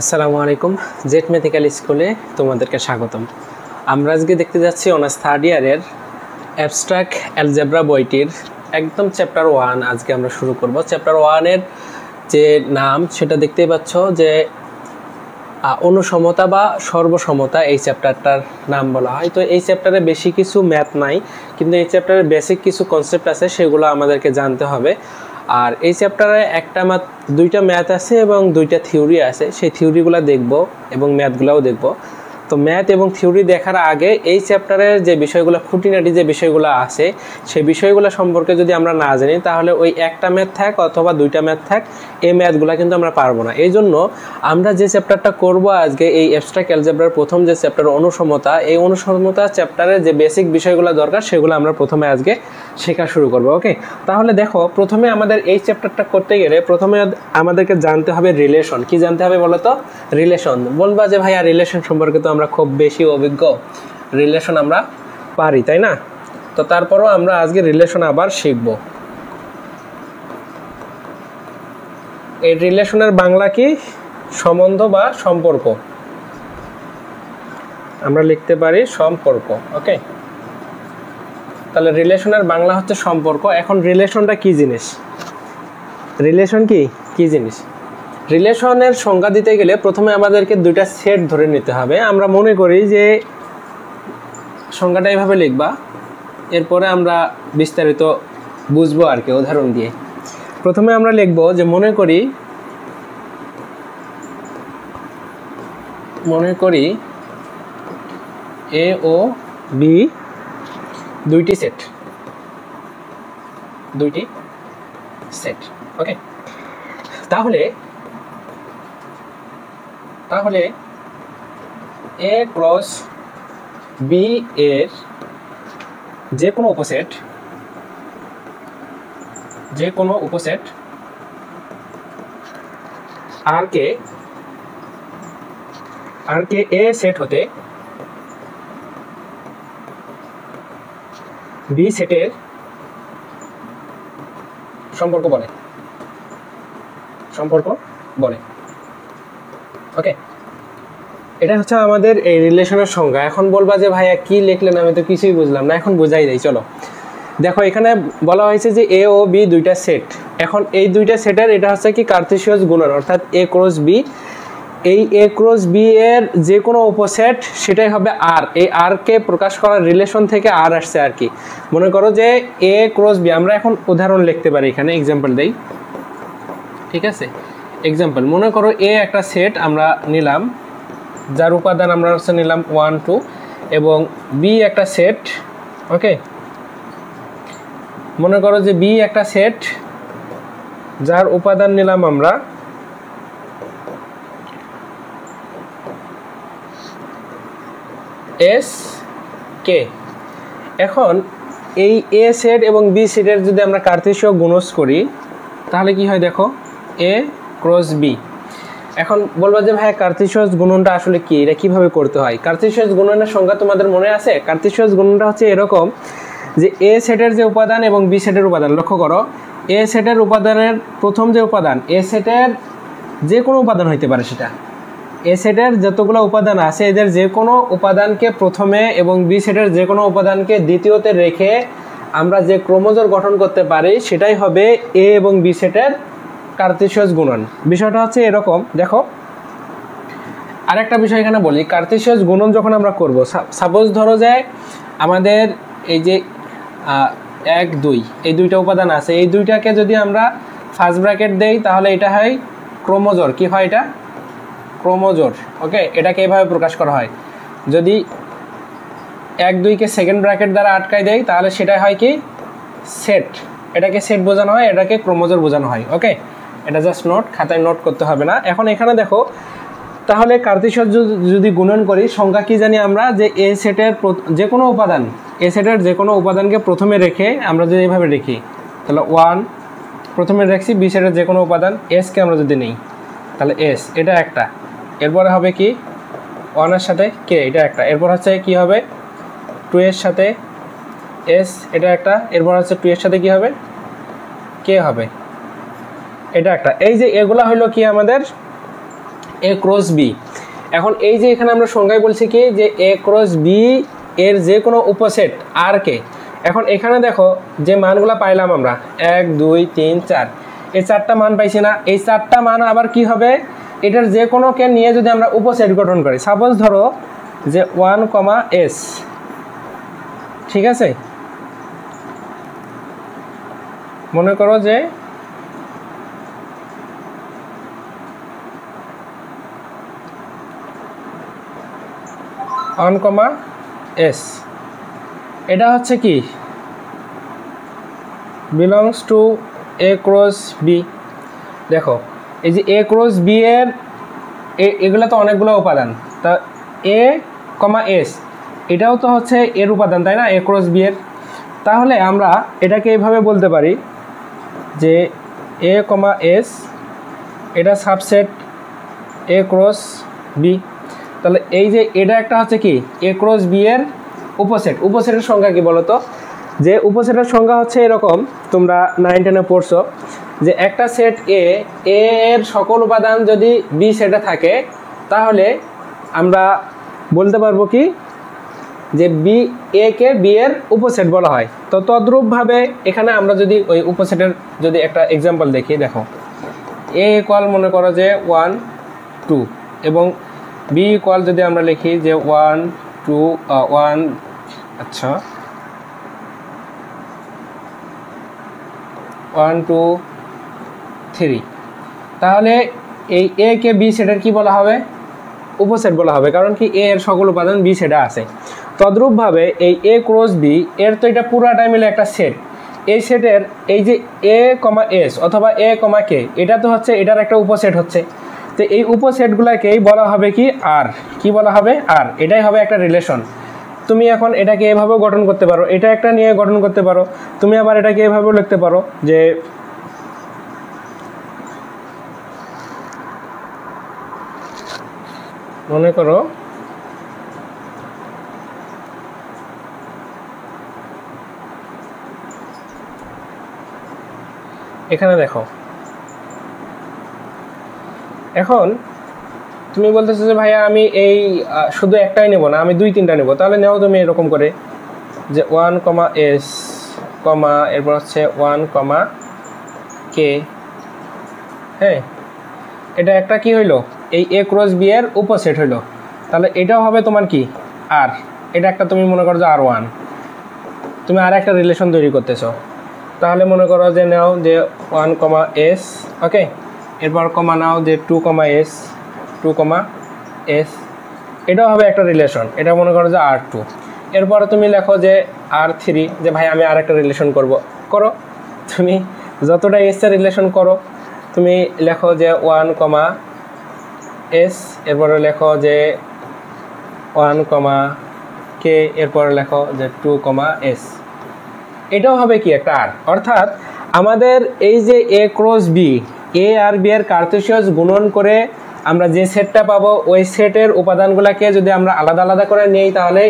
আসসালামু আলাইকুম। জেট ম্যাথিক্যাল স্কুলে তোমাদেরকে স্বাগতম। আমরা আজকে দেখতে যাচ্ছি অনার্স থার্ড ইয়ারের অ্যাবস্ট্রাক্ট অ্যালজেব্রা বইটির একদম চ্যাপ্টার 1 আজকে আমরা শুরু করব। চ্যাপ্টার 1-এর যে নাম সেটা দেখতেই পাচ্ছ যে অনুসমতা বা সর্বসমতা এই চ্যাপ্টারটার নাম বলা হয়। তো এই চ্যাপ্টারে বেশি কিছু ম্যাথ নাই, কিন্তু এই চ্যাপ্টারে বেসিক কিছু কনসেপ্ট আছে, সেগুলো আমাদেরকে জানতে হবে। আর এই চ্যাপ্টারে দুইটা ম্যাথ আছে এবং দুইটা থিওরি আছে, সেই থিওরিগুলো দেখব এবং ম্যাথগুলোও দেখব। তো ম্যাথ এবং থিওরি দেখার আগে এই চ্যাপ্টারের যে বিষয়গুলো খুঁটিনাটি যে বিষয়গুলো আছে সেই বিষয়গুলো সম্পর্কে যদি আমরা না জানি তাহলে ওই একটা ম্যাথ থাক অথবা দুইটা ম্যাথ থাক, এই ম্যাথগুলো কিন্তু আমরা পারবো না। এই জন্য আমরা যে চ্যাপ্টারটা করব আজকে, এই অ্যাবস্ট্রাক্ট অ্যালজেব্রার প্রথম যে চ্যাপ্টার অনুসমতা, এই অনুসমতা চ্যাপ্টারের যে বেসিক বিষয়গুলো দরকার সেগুলো আমরা প্রথমে আজকে শেখা শুরু করব। ওকে, তাহলে দেখো, প্রথমে আমাদের এই চ্যাপ্টারটা করতে গেলে প্রথমে আমাদেরকে জানতে হবে রিলেশন। কি জানতে হবে বলো তো? রিলেশন। বলবা যে ভাইয়া রিলেশন সম্পর্কে তো আমরা খুব বেশি অভিজ্ঞ, রিলেশন আমরা পারি, তাই না? তো তারপরও আমরা আজকে রিলেশন আবার শিখব। এই রিলেশনের বাংলা কি? সম্বন্ধ বা সম্পর্ক। আমরা লিখতে পারি সম্পর্ক। ওকে, তাহলে রিলেশনের বাংলা হচ্ছে সম্পর্ক। এখন রিলেশনটা কি জিনিস? রিলেশন কি জিনিস? রিলেশনের সংজ্ঞা দিতে গেলে প্রথমে আমাদেরকে দুইটা সেট ধরে নিতে হবে। আমরা মনে করি যে সংজ্ঞাটা এইভাবে লিখবা, এরপরে আমরা বিস্তারিত বুঝবো আর কি উদাহরণ দিয়ে। প্রথমে আমরা লিখব যে মনে করি এ ও বি দুইটি সেট। ওকে, তাহলে এ ক্রস বি এর যে কোনো উপসেট আর কে এ সেট হতে বি সেটের সম্পর্ক বলে। ওকে, এটা হচ্ছে আমাদের এই রিলেশনের সংজ্ঞা। এখন বলবা যে ভাইয়া কি লিখলেন, আমি তো কিছুই বুঝলাম না। এখন বুঝাই দেই, চলো। দেখো, এখানে বলা হয়েছে যে এ ও বি দুইটা সেট। এখন এই দুইটা সেটের এটা হচ্ছে কি কার্টেসিয়াস গুণন, অর্থাৎ এ ক্রস বি। এই এ ক্রস বি এর যে কোনো উপসেট সেটাই হবে আর। এই আর কে প্রকাশ করার রিলেশন থেকে আর আসছে আর কি। মনে করো যে এ ক্রস বি, আমরা এখন উদাহরণ লিখতে পারি, এখানে এক্সাম্পল দেই, ঠিক আছে? এক্সাম্পল, মনে করো এ একটা সেট আমরা নিলাম, যার উপাদান আমরা হচ্ছে নিলাম 1 2, এবং বি একটা সেট। ওকে, মনে করো যে বি একটা সেট যার উপাদান নিলাম আমরা এস কে। এখন এই এ সেট এবং বি সেটের যদি আমরা কার্তেশীয় গুণজ করি তাহলে কি হয় দেখো, এ ক্রস বি। এখন বলবো যে ভাই কার্তেশিয়াস গুণনটা আসলে কি, এটা কিভাবে করতে হয়? কার্তেশিয়াস গুণনের সংজ্ঞা তোমাদের মনে আছে? কার্তেশিয়াস গুণনটা হচ্ছে এরকম যে এ সেটের যে উপাদান এবং বি সেটের উপাদান, লক্ষ্য করো, এ সেটের উপাদানের প্রথম যে উপাদান, এ সেটের যে কোনো উপাদান হইতে পারে, সেটা এ সেটের যতগুলো উপাদান আছে এদের যে কোনো উপাদানকে প্রথমে এবং বি সেটের যে কোনো উপাদানকে দ্বিতীয়তে রেখে আমরা যে ক্রোমোজোর গঠন করতে পারি সেটাই হবে এ এবং বি সেটের কার্তেশিয়াস গুণন। বিষয়টা হচ্ছে এরকম, দেখো আরেকটা বিষয় এখানে বলি। কার্তেশিয়াস গুণন যখন আমরা করব, সাপোজ ধরো যে আমাদের এই যে 1 2 এই দুইটা উপাদান আছে, এই দুইটাকে যদি আমরা ফার্স্ট ব্র্যাকেট দেই তাহলে এটা হয় ক্রোমোজোর। কি হয় এটা? ক্রোমোজোর। ওকে, এটাকে এভাবে প্রকাশ করা হয়। যদি 1 2 কে সেকেন্ড ব্র্যাকেট দ্বারা আটকাই দেই তাহলে সেটা হয় কি সেট। এটাকে সেট বোঝানো হয়, এটাকে ক্রোমোজোর বোঝানো হয়। ওকে, এটা জাস্ট নোট, খাতায় নোট করতে হবে না। এখন এখানে দেখো, তাহলে কার্তেশিয়াস যদি গুণন করি, সংখ্যা কি জানি আমরা, যে এ সেটের যে কোনো উপাদান, এ সেটের যে কোনো উপাদানকে প্রথমে রেখে আমরা যদি এইভাবে লিখি তাহলে 1 প্রথমে রাখছি, বি সেটের যে কোনো উপাদান এসকে আমরা যদি নিই তাহলে এস, এটা একটা। এরপরে হবে কি 1 এর সাথে কে, এটা একটা। এরপর হচ্ছে কি হবে 2 এর সাথে এস, এটা একটা। এরপর হচ্ছে 2 এর সাথে কি হবে কে হবে, এটা একটা। এই যে এগুলা হলো কি আমাদের এ ক্রস বি। এখন এই যে এখানে আমরা সংজ্ঞায় বলছি কি যে এ ক্রস বি এর যে কোনো উপসেট আর কে। এখন এখানে দেখো যে মানগুলো পাইলাম আমরা 1 2 3 4, এই 4টা মান পাইছি না? এই 4টা মান আবার কি হবে, এটার যে কোনো কে নিয়ে যদি আমরা উপসেট গঠন করি, সাপোজ ধরো যে 1, s, ঠিক আছে, মনে করো যে 1, s, এটা হচ্ছে কি belongs to A cross B. দেখো এই যে এ ক্রস বি এর এগুলো তো অনেকগুলো উপাদান, তা এ, এস এটাও তো হচ্ছে এর উপাদান, তাই না, এ ক্রস বি এর। তাহলে আমরা এটাকে এইভাবে বলতে পারি যে এ, এস এটা সাবসেট এ ক্রস বি। তাহলে এই যে এটা একটা হচ্ছে কি এ ক্রস বি এর উপসেট। উপসেটের সংখ্যা কি বলো তো? যে উপসেটের সংখ্যা হচ্ছে এরকম, তোমরা 9-10-এ পড়ছো যে একটা সেট এ এর সকল উপাদান যদি বি সেটে থাকে তাহলে আমরা বলতে পারবো কি যে বি এ কে বি এর উপসেট বলা হয়। তো তদ্রূপভাবে এখানে আমরা যদি ওই উপসেটের যদি একটা এক্সাম্পল দেখি, দেখো এ ইকুয়াল মনে করো যে 1 2 এবং বি ইকুয়াল যদি আমরা লিখি যে 1 2 1, আচ্ছা 1 2 3, তাহলে এই এ কে বি সেটের কি বলা হবে? উপসেট বলা হবে, কারণ কি এ এর সকল উপাদান বি সেটে আছে। তদ্রূপভাবে এই এ ক্রস বি এর তো এটা পুরাটাই মিলে একটা সেট। এই সেটের এই যে এ, এস অথবা এ, কে এটা তো হচ্ছে এটার একটা উপসেট হচ্ছে। তো এই উপসেটগুলোকেই বলা হবে কি আর, কি বলা হবে আর, এটাই হবে একটা রিলেশন। তুমি এখন এটাকে এভাবেও গঠন করতে পারো, এটা একটা নিয়ে গঠন করতে পারো, তুমি আবার এটাকে এভাবেও লিখতে পারো যে মনে করো এখানে দেখো, এখন তুমি বলতেছো যে ভাইয়া আমি এই শুধু একটাই নেব না, আমি 2-3টা নেব। তাহলে নেও তুমি এরকম করে যে 1, s, এরপর হচ্ছে 1, k, হ্যাঁ এটা একটা কি হইলো এই এ ক্রস বি এর উপসেট হইলো। তাহলে এটাও হবে তোমার কি আর, এটা একটা তুমি মনে করো যে r1, তুমি আর একটা রিলেশন তৈরি করতেছো। তাহলে মনে করো যে নাও যে 1, s, ওকে, এরপর কমা নাও যে 2, s, 2, s, এটাও হবে একটা রিলেশন, এটা মনে করো যে r2। এরপরে তুমি লেখো যে r3, যে ভাই আমি আর একটা রিলেশন করো, তুমি যতটা s এর রিলেশন করো। তুমি লেখো যে 1, s, এরপরে লেখো যে 1, k, এরপরে লেখো যে 2, s, এটাও হবে কি একটা আর। অর্থাৎ আমাদের এই যে এ ক্রস বি, এ আর বি এর কার্তেশিয়াস গুণন করে আমরা যে সেটটা পাবো ওই সেটের উপাদানগুলোকে যদি আমরা আলাদা আলাদা করে নিই তাহলে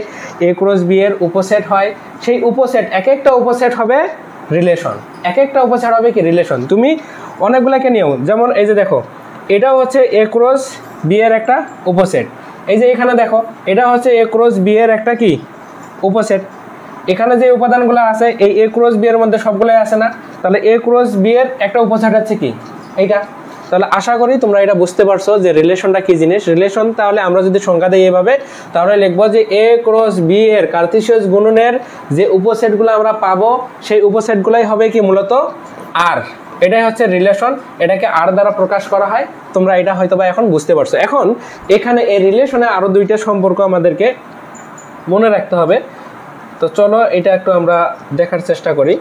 এ ক্রস বি এর উপসেট হয়। সেই উপসেট এক একটা উপসেট হবে রিলেশন, এক একটা উপসেট হবে কি রিলেশন। তুমি অনেকগুলোকে নিও, যেমন এই যে দেখো এটাও হচ্ছে এ ক্রস বি এর একটা উপসেট। এই যে এখানে দেখো এটা হচ্ছে এ ক্রস বি এর একটা কি উপসেট। এখানে যে উপাদানগুলো আছে এই এ ক্রস বি এর মধ্যে সবগুলোই আছে না? তাহলে এ ক্রস বি এর একটা উপসেট হচ্ছে কি এইটা। তাহলে আশা করি তোমরা এটা বুঝতে পারছো যে রিলেশনটা কি জিনিস। রিলেশন তাহলে আমরা যদি সংজ্ঞা দিই এভাবে, তাহলে লিখবো যে এ ক্রস বি এর কার্তেশিয়াস গুণনের যে উপসেটগুলো আমরা পাবো সেই উপসেটগুলাই হবে কি মূলত আর। এটাই হচ্ছে রিলেশন, এটাকে আর দ্বারা প্রকাশ করা হয়। তোমরা এটা হয়তো বা এখন বুঝতে পারছো। এখন এখানে এই রিলেশনে আরো দুইটা সম্পর্ক আমাদেরকে মনে রাখতে হবে। তো চলো এটা একটু আমরা দেখার চেষ্টা করি।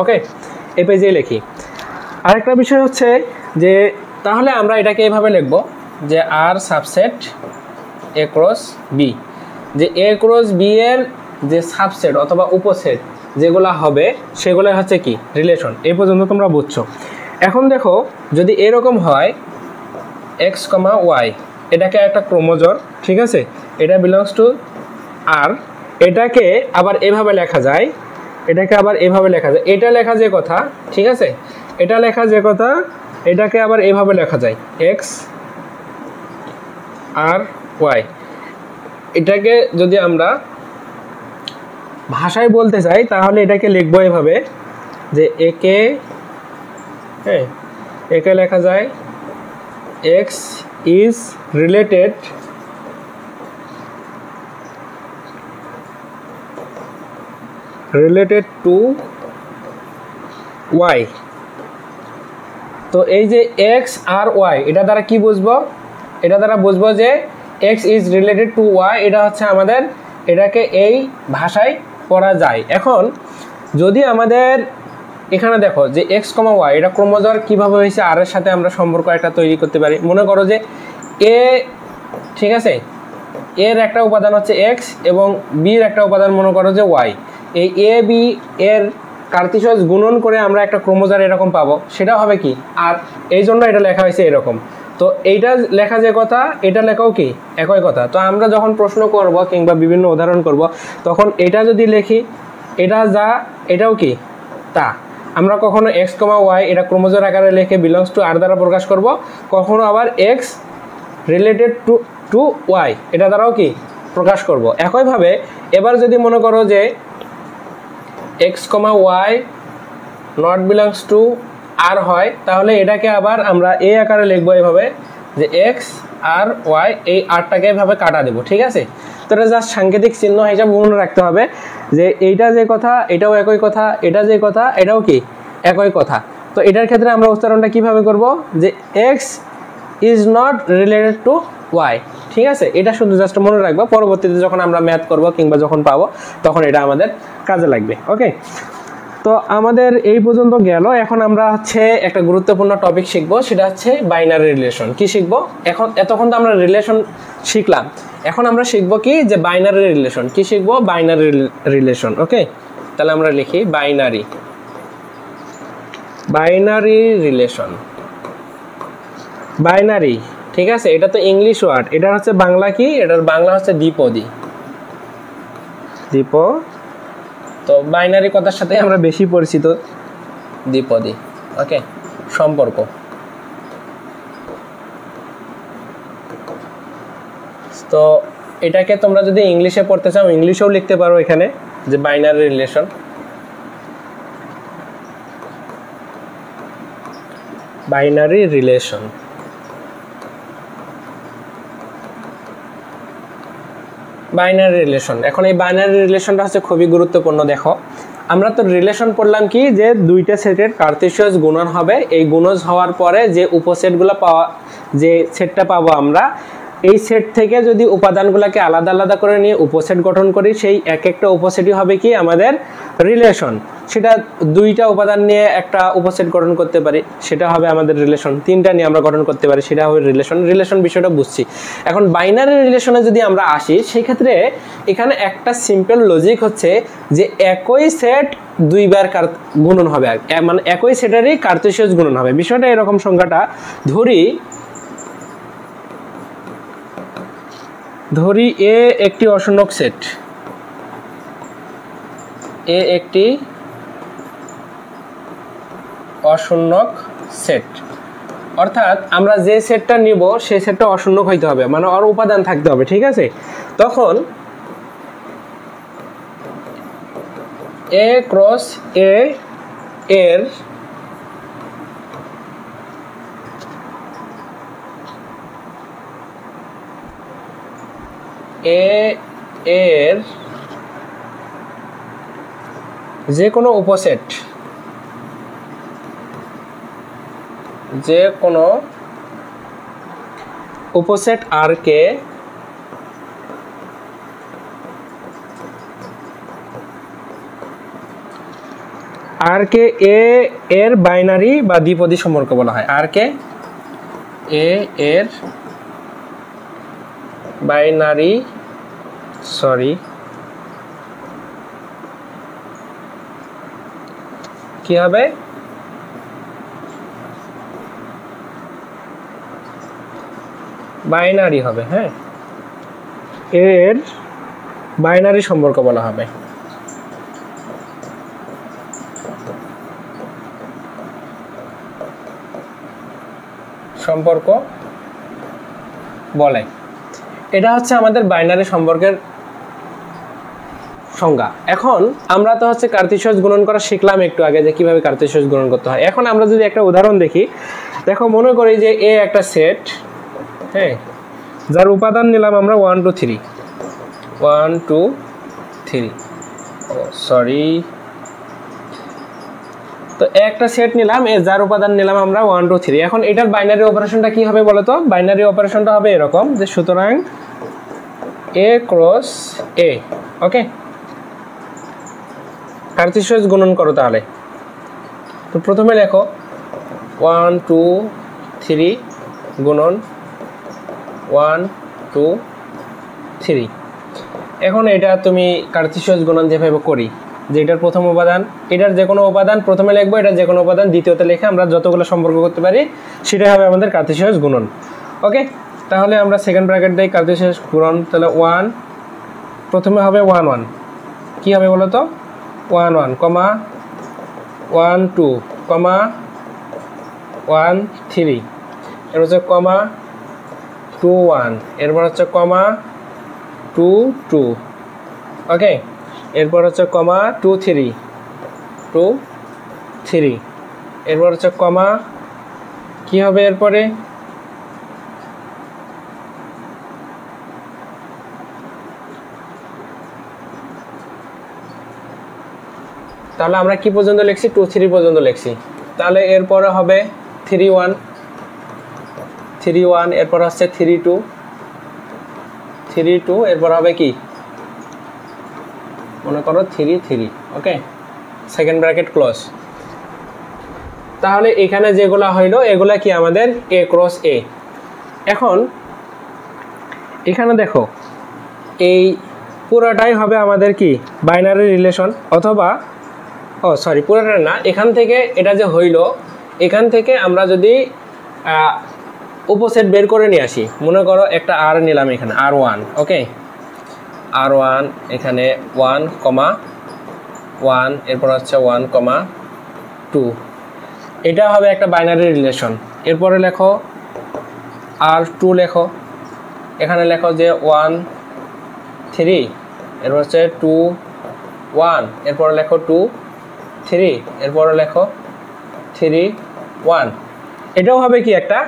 ওকে, এই পেজে লিখি। আরেকটা বিষয় হচ্ছে যে তাহলে আমরা এটাকে এভাবে লিখব যে আর সাবসেট এ ক্রস বি, যে এ ক্রস বি এর যে সাবসেট অথবা উপসেট যেগুলো হবে সেগুলো হচ্ছে কি রিলেশন। এই পর্যন্ত তোমরা বুঝছো। এখন দেখো যদি এরকম হয় এক্স, ওয়াই, এটাকে একটা ক্রোমোজোর, ঠিক আছে, এটা বিলংস টু আর, এটাকে আবার এভাবে লেখা যায়, এটাকে আবার এভাবে লেখা যায়, এটা লেখা যে কথা, ঠিক আছে, এটা লেখা যে কথা, এটাকে আবার এভাবে লেখা যায় এক্স আর ওয়াই, এটাকে যদি আমরা ভাষায় বলতে চাই তাহলে এটাকে লিখবো এভাবে যে একে, হ্যাঁ, একে লেখা যায় x is related to y. তো এই যে এক্স আর ওয়াই, এটা দ্বারা কি বুঝবো? এটা দ্বারা বুঝবো যে x is related to y, এটা হচ্ছে আমাদের, এটাকে এই ভাষায় পড়া যায়। এখন যদি আমাদের এখানে দেখো যে এক্স কমা ওয়াই, এটা ক্রোমোজোম কিভাবে হয়েছে আর এর সাথে আমরা সম্পর্ক একটা তৈরি করতে পারি। মনে করো যে এ, ঠিক আছে, এর একটা উপাদান হচ্ছে এক্স এবং বির একটা উপাদান মনে করো যে ওয়াই। এই এ বি এর কার্টেসিয়াস গুণন করে আমরা একটা ক্রোমোজোম এরকম পাবো, সেটা হবে কি আর, এই জন্য এটা লেখা হয়েছে এরকম। তো এইটা লেখা যে কথা, এটা লেখাও কি একই কথা। তো আমরা যখন প্রশ্ন করব কিংবা বিভিন্ন উদাহরণ করব, তখন এটা যদি লিখি, এটা যা, এটাও কি তা। আমরা কখনো এক্স কমা ওয়াই এটা ক্রোমোজোম আকারে লিখে বিলংস টু আর দ্বারা প্রকাশ করব, কখনো আবার এক্স রিলেটেড টু ওয়াই এটা দ্বারাও কি প্রকাশ করব। একইভাবে এবার যদি মনে করো যে X comma Y not belongs to R হয়, তাহলে এটাকে আবার আমরা এ আকারে লিখবো এভাবে যে এক্স আর ওয়াই, এই আরটাকে এভাবে কাটা দেবো, ঠিক আছে। তো এটা জাস্ট সাংকেতিক চিহ্ন হিসাবে মনে রাখতে হবে যে এইটা যে কথা এটাও একই কথা, এটা যে কথা এটাও কি একই কথা। তো এটার ক্ষেত্রে আমরা উচ্চারণটা কিভাবে করব যে x is not related to y, ঠিক আছে। এটা শুধু জাস্ট মনে রাখবো, পরবর্তীতে যখন আমরা ম্যাথ করব কিংবা যখন পাবো তখন এটা আমাদের কাজে লাগবে। ওকে, তো আমাদের এই পর্যন্ত গেল। এখন আমরা হচ্ছে একটা গুরুত্বপূর্ণ টপিক শিখবো, সেটা হচ্ছে বাইনারি রিলেশন। কি শিখবো এখন? এতক্ষণ তো আমরা রিলেশন শিখলাম, এখন আমরা শিখবো কি যে বাইনারি রিলেশন। কি শিখবো? Binary relation. ওকে, তাহলে আমরা লিখি বাইনারি রিলেশন। বাইনারি, ঠিক আছে, এটা তো ইংলিশ ওয়ার্ড, এটা হচ্ছে বাংলা কি, এটার বাংলা হচ্ছে দ্বিপদী। তো বাইনারি কথার সাথে আমরা বেশি পরিচিত, দ্বিপদী। ওকে, সম্পর্ক। তো এটাকে তোমরা যদি ইংলিশে পড়তে চাও ইংলিশেও লিখতে পারো এখানে যে binary relation. Binary relation, binary relation. এখন এই বাইনারি রিলেশনটা হচ্ছে খুবই গুরুত্বপূর্ণ। দেখো, আমরা তো রিলেশন পড়লাম কি যে দুইটা সেটের কার্টেসিয়াস গুণন হবে, এই গুণজ হওয়ার পরে যে উপসেটগুলো পাওয়া, যে সেটটা পাবো আমরা, এই সেট থেকে যদি উপাদানগুলোকে আলাদা আলাদা করে নিয়ে উপসেট গঠন করি, সেই এক একটা উপসেটই হবে কি আমাদের রিলেশন। সেটা দুইটা উপাদান নিয়ে একটা উপসেট গঠন করতে পারি, সেটা হবে আমাদের রিলেশন। তিনটা নিয়ে আমরা গঠন করতে পারি, সেটা হবে রিলেশন। রিলেশন বিষয়টা বুঝছি। এখন বাইনারি রিলেশনে যদি আমরা আসি, সেই ক্ষেত্রে এখানে একটা সিম্পল লজিক হচ্ছে যে একই সেট দুইবার গুণন হবে, মানে একই সেটেরই কার্টেসিয়াস গুণন হবে। বিষয়টা এরকম, সংখ্যাটা ধরি এ একটি অশূন্যক সেট, এ একটি অশূন্যক সেট, অর্থাৎ আমরা যে সেটটা নিব সেই সেটটা অশূন্যক হইতে হবে, মানে ওর উপাদান থাকতে হবে, ঠিক আছে। তখন এ ক্রস এ এর যে কোনো উপসেট, আর কে এ এর বাইনারি বা দ্বিপদী সম্পর্ক বলা হয়। আর কে এ এর বাইনারি, কি হবে? বাইনারি হবে, হ্যাঁ, এর বাইনারি সম্পর্ক বলা হবে। সম্পর্ক বলে। এটা হচ্ছে আমাদের বাইনারি সম্পর্কের সংজ্ঞা। এখন আমরা তো হচ্ছে কার্তেশিয়াস গুণন করা শিখলাম একটু আগে যে কিভাবে কার্তেশিয়াস গুণন করতে হয়। এখন আমরা যদি একটা উদাহরণ দেখি, দেখো মনে করি যে এ একটা সেট, হ্যাঁ, যার উপাদান নিলাম আমরা 1 2 3 1 2 3, সরি, তো একটা সেট নিলাম এ যার উপাদান নিলাম আমরা 1 2 3। এখন এটার বাইনারি অপারেশনটা কি হবে বলো তো? বাইনারি অপারেশনটা হবে এরকম যে সুতরাং এ ক্রস এ, ওকে, কার্তেশিয়াস গুণন করো তাহলে। তো প্রথমে লেখো 1 2 3 গুণন 1 2 3। এখন এটা তুমি কার্তেশিয়াস গুণন যেভাবে করি, যে এটার প্রথম উপাদান, এটার যে কোনো উপাদান প্রথমে লিখবো, এটার যে কোনো উপাদান দ্বিতীয়তে লিখে আমরা যতগুলো সম্পর্ক করতে পারি সেটাই হবে আমাদের কার্তেশিয়াস গুণন। ওকে, তাহলে আমরা সেকেন্ড ব্র্যাকেট দিই কার্তেশিয়াস গুণন। তাহলে 1 প্রথমে হবে 1 1, কি হবে বলো তো? 1 1 কমা 1 2 কমা 1 3, এর হচ্ছে কমা 2 1, এরপর হচ্ছে কমা 2 2, ওকে, এরপর হচ্ছে কমা 2 3 2 3, এরপর হচ্ছে কমা, কি হবে এরপরে? তাহলে আমরা কি পর্যন্ত লিখছি? 2 3 পর্যন্ত লিখছি। তাহলে এরপরে হবে 3 1 3 1, এরপর হচ্ছে 3 2 3 2, এরপর হবে কি মনে করো 3 3, ওকে, সেকেন্ড ব্র্যাকেট ক্লোজ। তাহলে এখানে যেগুলা হইলো এগুলা কি আমাদের এ ক্রস এ। এখন এখানে দেখো এই পুরোটাই হবে আমাদের কি বাইনারি রিলেশন, অথবা সরি পুরোটা না, এখান থেকে এটা যে হইল, এখান থেকে আমরা যদি উপসেট বের করে নিয়ে আসি, মনে করো একটা আর নিলাম এখানে R1, ওকে, R1 এখানে 1 কমা 1, এরপর হচ্ছে 1 কমা 2, এটা হবে একটা বাইনারি রিলেশন। এরপরে লেখো R2, লেখো এখানে লেখো যে 1 3, এরপর হচ্ছে 2 1, এরপর লেখো 2 3, এরপর লেখো 3 1, এটাও হবে কি একটা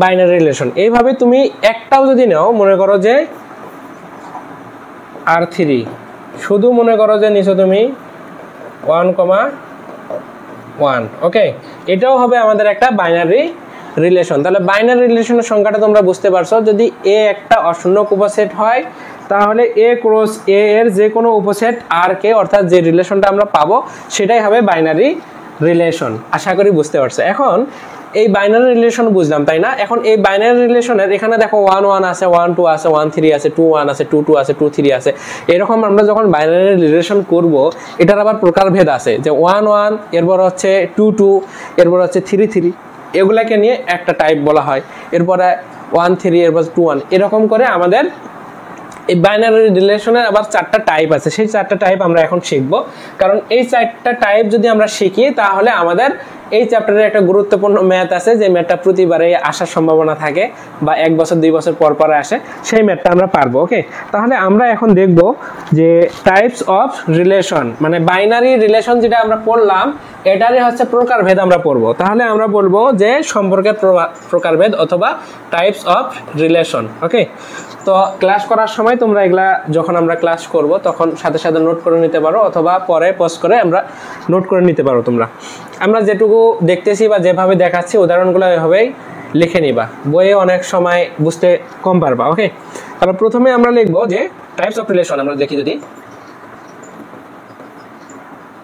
বাইনারি রিলেশন। এইভাবে তুমি একটাও যদি নাও, মনে করো যে R3, শুধু মনে করো যে নিচে তুমি 1 কমা 1, ওকে, এটাও হবে আমাদের একটা বাইনারি রিলেশন। তাহলে বাইনারি রিলেশনের সংখ্যাটা তোমরা বুঝতে পারছো, যদি এ একটা অশূন্যক উপসেট হয় তাহলে এ ক্রস এ এর যে কোনো উপসেট আর কে, অর্থাৎ যে রিলেশনটা আমরা পাবো সেটাই হবে বাইনারি রিলেশন। আশা করি বুঝতে পারছো। এখন এই বাইনারি রিলেশন বুঝলাম, তাই না? এখন এই বাইনারি রিলেশনের এখানে দেখো 1 1 আছে, 1 2 আছে, 1 3 আছে, 2 1 আছে, 2 2 আছে, 2 3 আছে। এরকম আমরা যখন বাইনারি রিলেশন করব, এটার আবার প্রকারভেদ আছে, যে 1 1, এরপর হচ্ছে 2 2, এরপর হচ্ছে 3 3, এগুলাকে নিয়ে একটা টাইপ বলা হয়। এরপরে 1 3, এরপর 2 1, এরকম করে আমাদের এই বাইনারি রিলেশনের আবার 4টা টাইপ আছে। সেই 4টা টাইপ আমরা এখন শিখব, কারণ এই 4টা টাইপ যদি আমরা শিখি তাহলে আমাদের এই চ্যাপ্টারে একটা গুরুত্বপূর্ণ ম্যাথ আছে, যে ম্যাথটা প্রতিবারে আসার সম্ভাবনা থাকে বা 1 বছর 2 বছর পর পর আসে, সেই ম্যাথটা আমরা পারবো। ওকে, তাহলে আমরা এখন দেখব যে টাইপস অফ রিলেশন, মানে বাইনারি রিলেশন যেটা আমরা পড়লাম এটারই হচ্ছে প্রকারভেদ আমরা পড়বো। তাহলে আমরা বলবো যে সম্পর্কের প্রকারভেদ অথবা টাইপস অফ রিলেশন। ওকে, তো ক্লাস করার সময় তোমরা এগুলা যখন আমরা ক্লাস করব তখন সাথে সাথে নোট করে নিতে পারো, অথবা পরে পজ করে আমরা নোট করে নিতে পারো। তোমরা আমরা যেটুকু দেখতেছি বা যেভাবে দেখাচ্ছি উদাহরণগুলো এভাবেই লিখে নিবা, বইয়ে অনেক সময় বুঝতে কম পারবা। ওকে, তাহলে প্রথমে আমরা লিখবো যে টাইপস অফ রিলেশন। আমরা দেখি যদি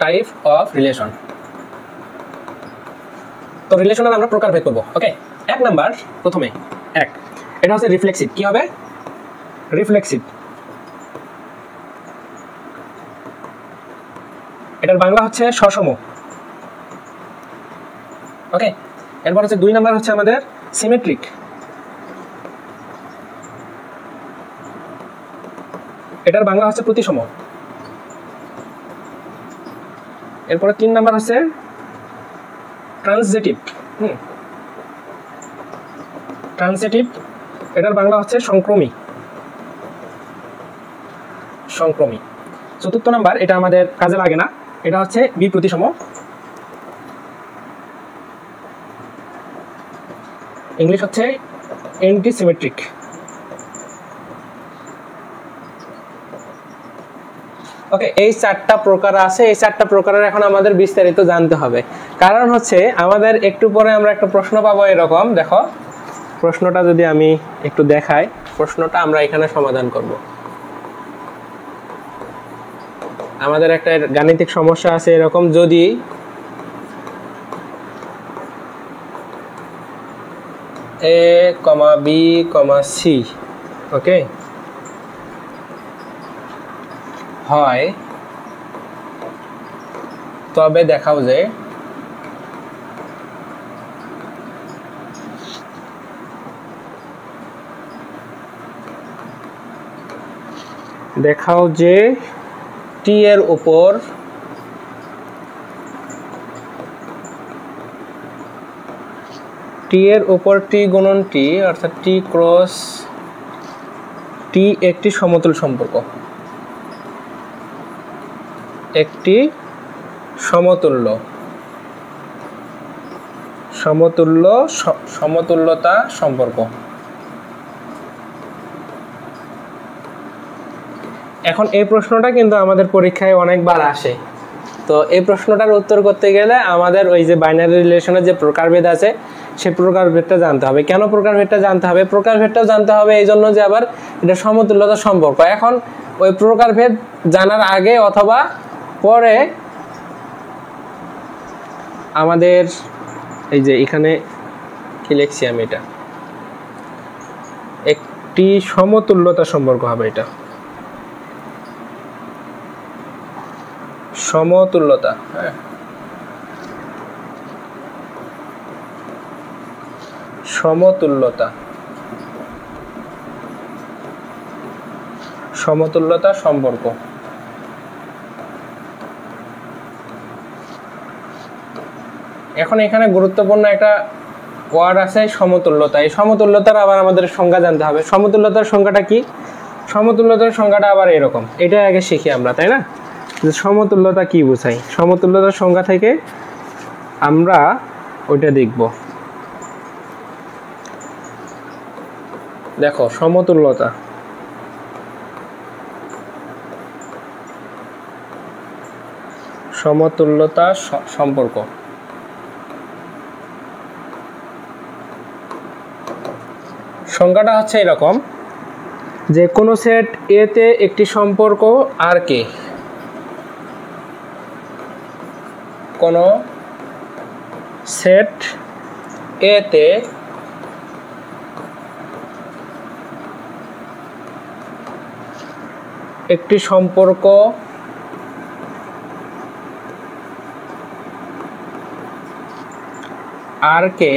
টাইপ অফ রিলেশন, তো রিলেশনের আমরা প্রকারভেদ করব। ওকে, 1 নাম্বার প্রথমে 1, এটা হচ্ছে রিফ্লেক্সিভ। কি হবে? রিফ্লেক্সিভ। এটার বাংলা হচ্ছে সসম। ওকে, এরপর হচ্ছে 2 নাম্বার হচ্ছে আমাদের সিমেট্রিক। এটার বাংলা হচ্ছে প্রতিসম। এরপরে 3 নাম্বার হচ্ছে ট্রান্সজেটিভ। ট্রান্সজেটিভ, এটার বাংলা হচ্ছে সংক্রমী। সংক্রমী। চতুর্থ নাম্বার, এটা আমাদের কাজে লাগে না, এটা হচ্ছে বি প্রতিসম, ইংলিশ হচ্ছে অ্যান্টিসিমেট্রিক। ওকে, এই চারটা প্রকার আছে, এই চারটা প্রকারের এখন আমাদের বিস্তারিত জানতে হবে। কারণ হচ্ছে আমাদের একটু পরে আমরা একটা প্রশ্ন পাবো এরকম, দেখো প্রশ্নটা যদি আমি একটু দেখাই, প্রশ্নটা আমরা এখানে সমাধান করব। আমাদের একটা গাণিতিক সমস্যা আছে এরকম, যদি a, b, c ওকে হয়, তবে দেখাও যে t এর উপর t গুণন t অর্থাৎ t ক্রস t একটি সমতুল সম্পর্ক, একটি সমতুল্যতা সম্পর্ক। এখন এই প্রশ্নটা কিন্তু আমাদের পরীক্ষায় অনেকবার আসে। তো এই প্রশ্নটার উত্তর করতে গেলে আমাদের ওই যে বাইনারি রিলেশনের যে প্রকারভেদ আছে সেই প্রকারভেদটা জানতে হবে। কেন প্রকারভেদটা জানতে হবে? প্রকারভেদটাও জানতে হবে এই জন্য যে আবার এটা সমতুল্যতা সম্পর্ক। এখন ওই প্রকারভেদ জানার আগে অথবা পরে আমাদের এই যে এখানে কি লিখছি আমি, এটা একটি সমতুল্যতা সম্পর্ক হবে, এটা সমতুল্যতা। হ্যাঁ, সমতুল্যতা সম্পর্ক। এখন এখানে গুরুত্বপূর্ণ একটা ওয়ার্ড আছে সমতুল্যতা। এই সমতুল্যতার আবার আমাদের সংজ্ঞা জানতে হবে। সমতুল্যতার সংজ্ঞাটা কি? সমতুল্যতার সংজ্ঞাটা আবার এরকম, এটা আগে শিখি আমরা, তাই না? যে সমতুল্যতা কি বোঝায়, সমতুল্যতার সংজ্ঞা থেকে আমরা ওইটা দেখব। দেখো সমতুল্যতা সম্পর্ক। সংজ্ঞাটা হচ্ছে এরকম যে কোনো সেট এ তে একটি সম্পর্ক আর কে, কোনো সেট এ তে একটি সম্পর্ক আর কে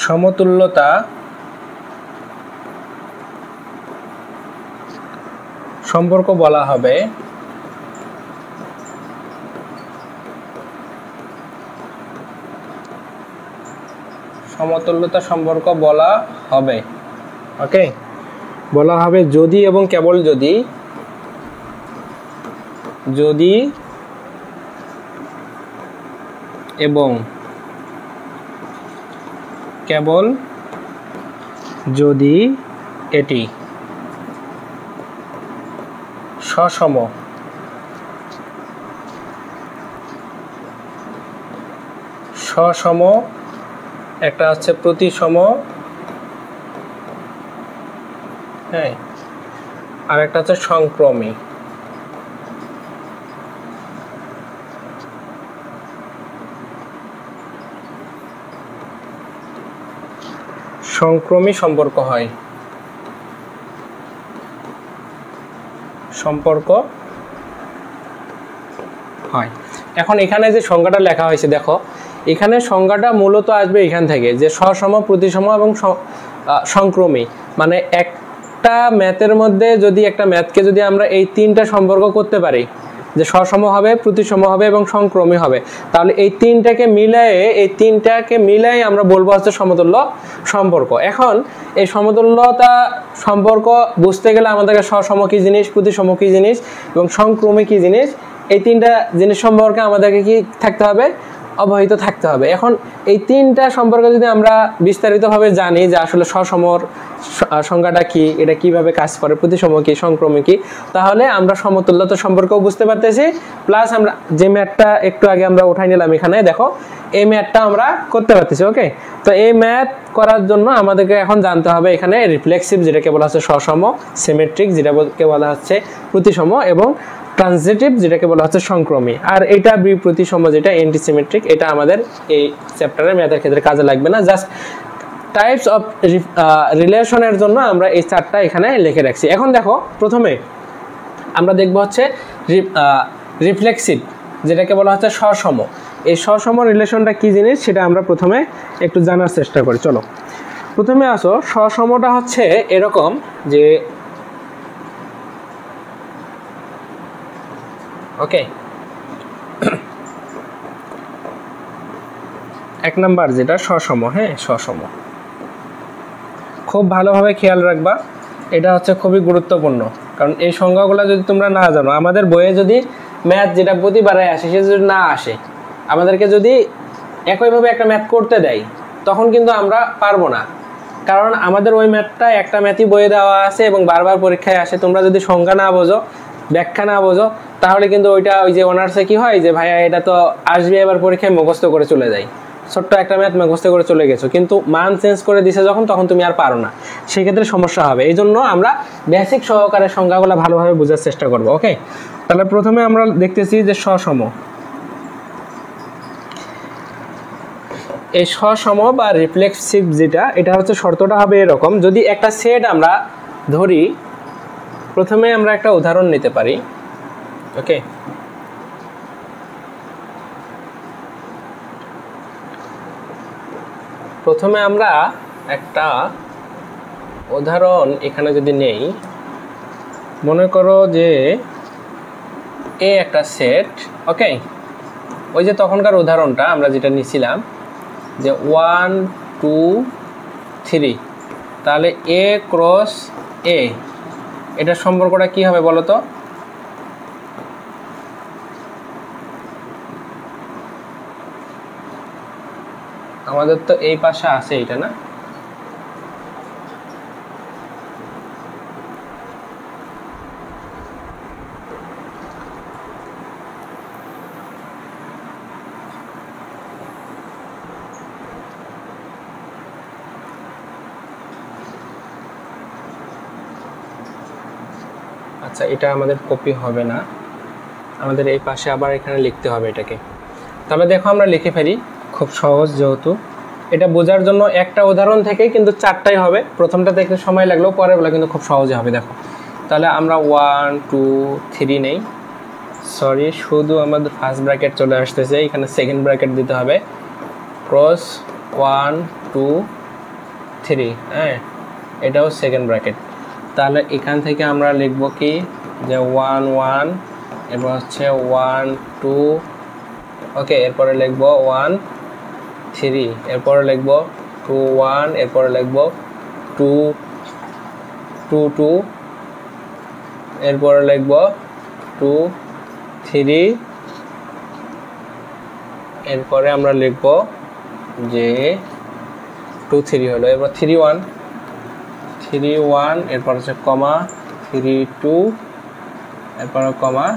সমতুল্যতা সম্পর্ক বলা হবে। সমতুল্যতা সম্পর্ক বলা হবে, ওকে, বলা হবে যদি এবং কেবল যদি এবং কেবল যদি এটি সসম একটা হচ্ছে প্রতিসম, হ্যাঁ, আর একটা হচ্ছে সংক্রমী। সংক্রমী সম্পর্ক হয়, এখন এখানে যে সংজ্ঞাটা লেখা হয়েছে দেখো, এখানে সংজ্ঞাটা মূলত আসবে এখান থেকে যে সসম, প্রতিসম এবং সংক্রমী। মানে একটা ম্যাথের মধ্যে যদি একটা ম্যাথকে যদি আমরা এই তিনটা সম্পর্ক করতে পারি যে সসম হবে, প্রতিসম হবে এবং সংক্রমী হবে। তাহলে এই তিনটাকে মিলাই আমরা বলবো হচ্ছে সমতুল্য সম্পর্ক। এখন এই সমতুল্যতা সম্পর্ক বুঝতে গেলে আমাদেরকে সসম কি জিনিস, প্রতিসম কি জিনিস এবং সংক্রমী কি জিনিস, এই তিনটা জিনিস সম্পর্কে আমাদেরকে কি থাকতে হবে, অবহিত থাকতে হবে। এখন এই তিনটা সম্পর্কে যদি আমরা বিস্তারিতভাবে জানি যে আসলে সসমর সংজ্ঞাটা কি, এটা কিভাবে কাজ করে, প্রতিসম কি, সংক্রমী কি, তাহলে আমরা সমতুল্যতা সম্পর্কেও বুঝতে পারতেছি। প্লাস আমরা যে ম্যাথটা একটু আগে আমরা উঠাই নিলাম এখানে দেখো, এই ম্যাথটা আমরা করতে পারতেছি। ওকে, তো এই ম্যাথ করার জন্য আমাদেরকে এখন জানতে হবে এখানে রিফ্লেক্সিভ যেটাকে বলা হচ্ছে সসম, সিমেট্রিক যেটাকে বলা হচ্ছে প্রতিসম এবং ট্রানজিটিভ যেটাকে বলা হচ্ছে সংক্রমী। আর এটা বিপ্রতিসম যেটা অ্যান্টিসিমেট্রিক, এটা আমাদের এই চ্যাপ্টারের ম্যাথের ক্ষেত্রে কাজে লাগবে না। জাস্ট টাইপস অফ রিলেশনের জন্য আমরা এই চারটা এখানে লিখে রাখছি। এখন দেখো প্রথমে আমরা দেখব হচ্ছে রিফ্লেক্সিভ যেটাকে বলা হচ্ছে সসম। এই সসম রিলেশনটা কি জিনিস সেটা আমরা প্রথমে একটু জানার চেষ্টা করি। চলো প্রথমে আসো, সসমটা হচ্ছে এরকম যে ওকে এক নাম্বার যেটা সসম, হ্যাঁ সসম খুব ভালোভাবে খেয়াল রাখবা, এটা হচ্ছে খুবই গুরুত্বপূর্ণ। কারণ এই সংজ্ঞাগুলো যদি তোমরা না জানো, আমাদের বইয়ে যদি ম্যাথ যেটা প্রতিবারে আসে সে যদি না আসে, আমাদেরকে যদি একইভাবে একটা ম্যাথ করতে দেয় তখন কিন্তু আমরা পারবো না। কারণ আমাদের ওই ম্যাথটা একটা ম্যাথই বইয়ে দেওয়া আছে এবং বারবার পরীক্ষায় আসে। তোমরা যদি সংজ্ঞা না বোঝো, ব্যাখ্যা না বোঝো, তাহলে কিন্তু ওই যে অনার্সে কি হয় যে ভাইয়া এটা তো আসবে এবার পরীক্ষায় মুখস্থ করে চলে যায়, ছোট্ট একটা ম্যাথ মুখস্থ করে চলে গেছো, কিন্তু মান চেঞ্জ করে দিছে তখন তুমি আর পারো না, সেক্ষেত্রে সমস্যা হবে। এই জন্য আমরা বেসিক সহকারে সংজ্ঞাগুলো ভালোভাবে বোঝার চেষ্টা করবো। ওকে, তাহলে প্রথমে আমরা দেখতেছি যে সসম। এই সসম বা রিফ্লেক্সিভ যেটা, এটা হচ্ছে শর্তটা হবে এরকম, যদি একটা সেট আমরা ধরি, প্রথমে আমরা একটা উদাহরণ নিতে পারি। ওকে, প্রথমে আমরা একটা উদাহরণ এখানে যদি নেই, মনে করো যে এ একটা সেট। ওকে, ওই যে তখনকার উদাহরণটা আমরা যেটা নিছিলাম যে 1 2 3, তাহলে এ ক্রস এ, এটার সম্পর্কটা কি হবে বলো তো? আমাদের তো এই পাশে আছে এটা না, আচ্ছা এটা আমাদের কপি হবে না, আমাদের এই পাশে আবার এখানে লিখতে হবে এটাকে। তাহলে দেখো আমরা লিখে ফেলি, খুব সহজ, যেহেতু এটা বোঝার জন্য একটা উদাহরণ থেকেই কিন্তু চারটাই হবে, প্রথমটা দেখতে সময় লাগলেও পরেরগুলো কিন্তু খুব সহজে হবে। দেখো তাহলে আমরা 1 2 3 নেই, সরি শুধু আমাদের ফার্স্ট ব্র্যাকেট চলে আসতেছে, এখানে সেকেন্ড ব্র্যাকেট দিতে হবে, ক্রস 1 2 3, হ্যাঁ এটাও সেকেন্ড ব্র্যাকেট। তাহলে এখান থেকে আমরা লিখব কি যে 1 1, এরপর হচ্ছে 1 2, ওকে এরপরে লিখব 1 3, এরপরে লিখব 2 1, এরপরে লিখব 2 2 2, এরপরে লিখব 2 3, এরপরে আমরা লিখব যে 2 3 হলো, এরপর 3 1 3 1, এরপর হচ্ছে কমা 3 2, এরপর কমা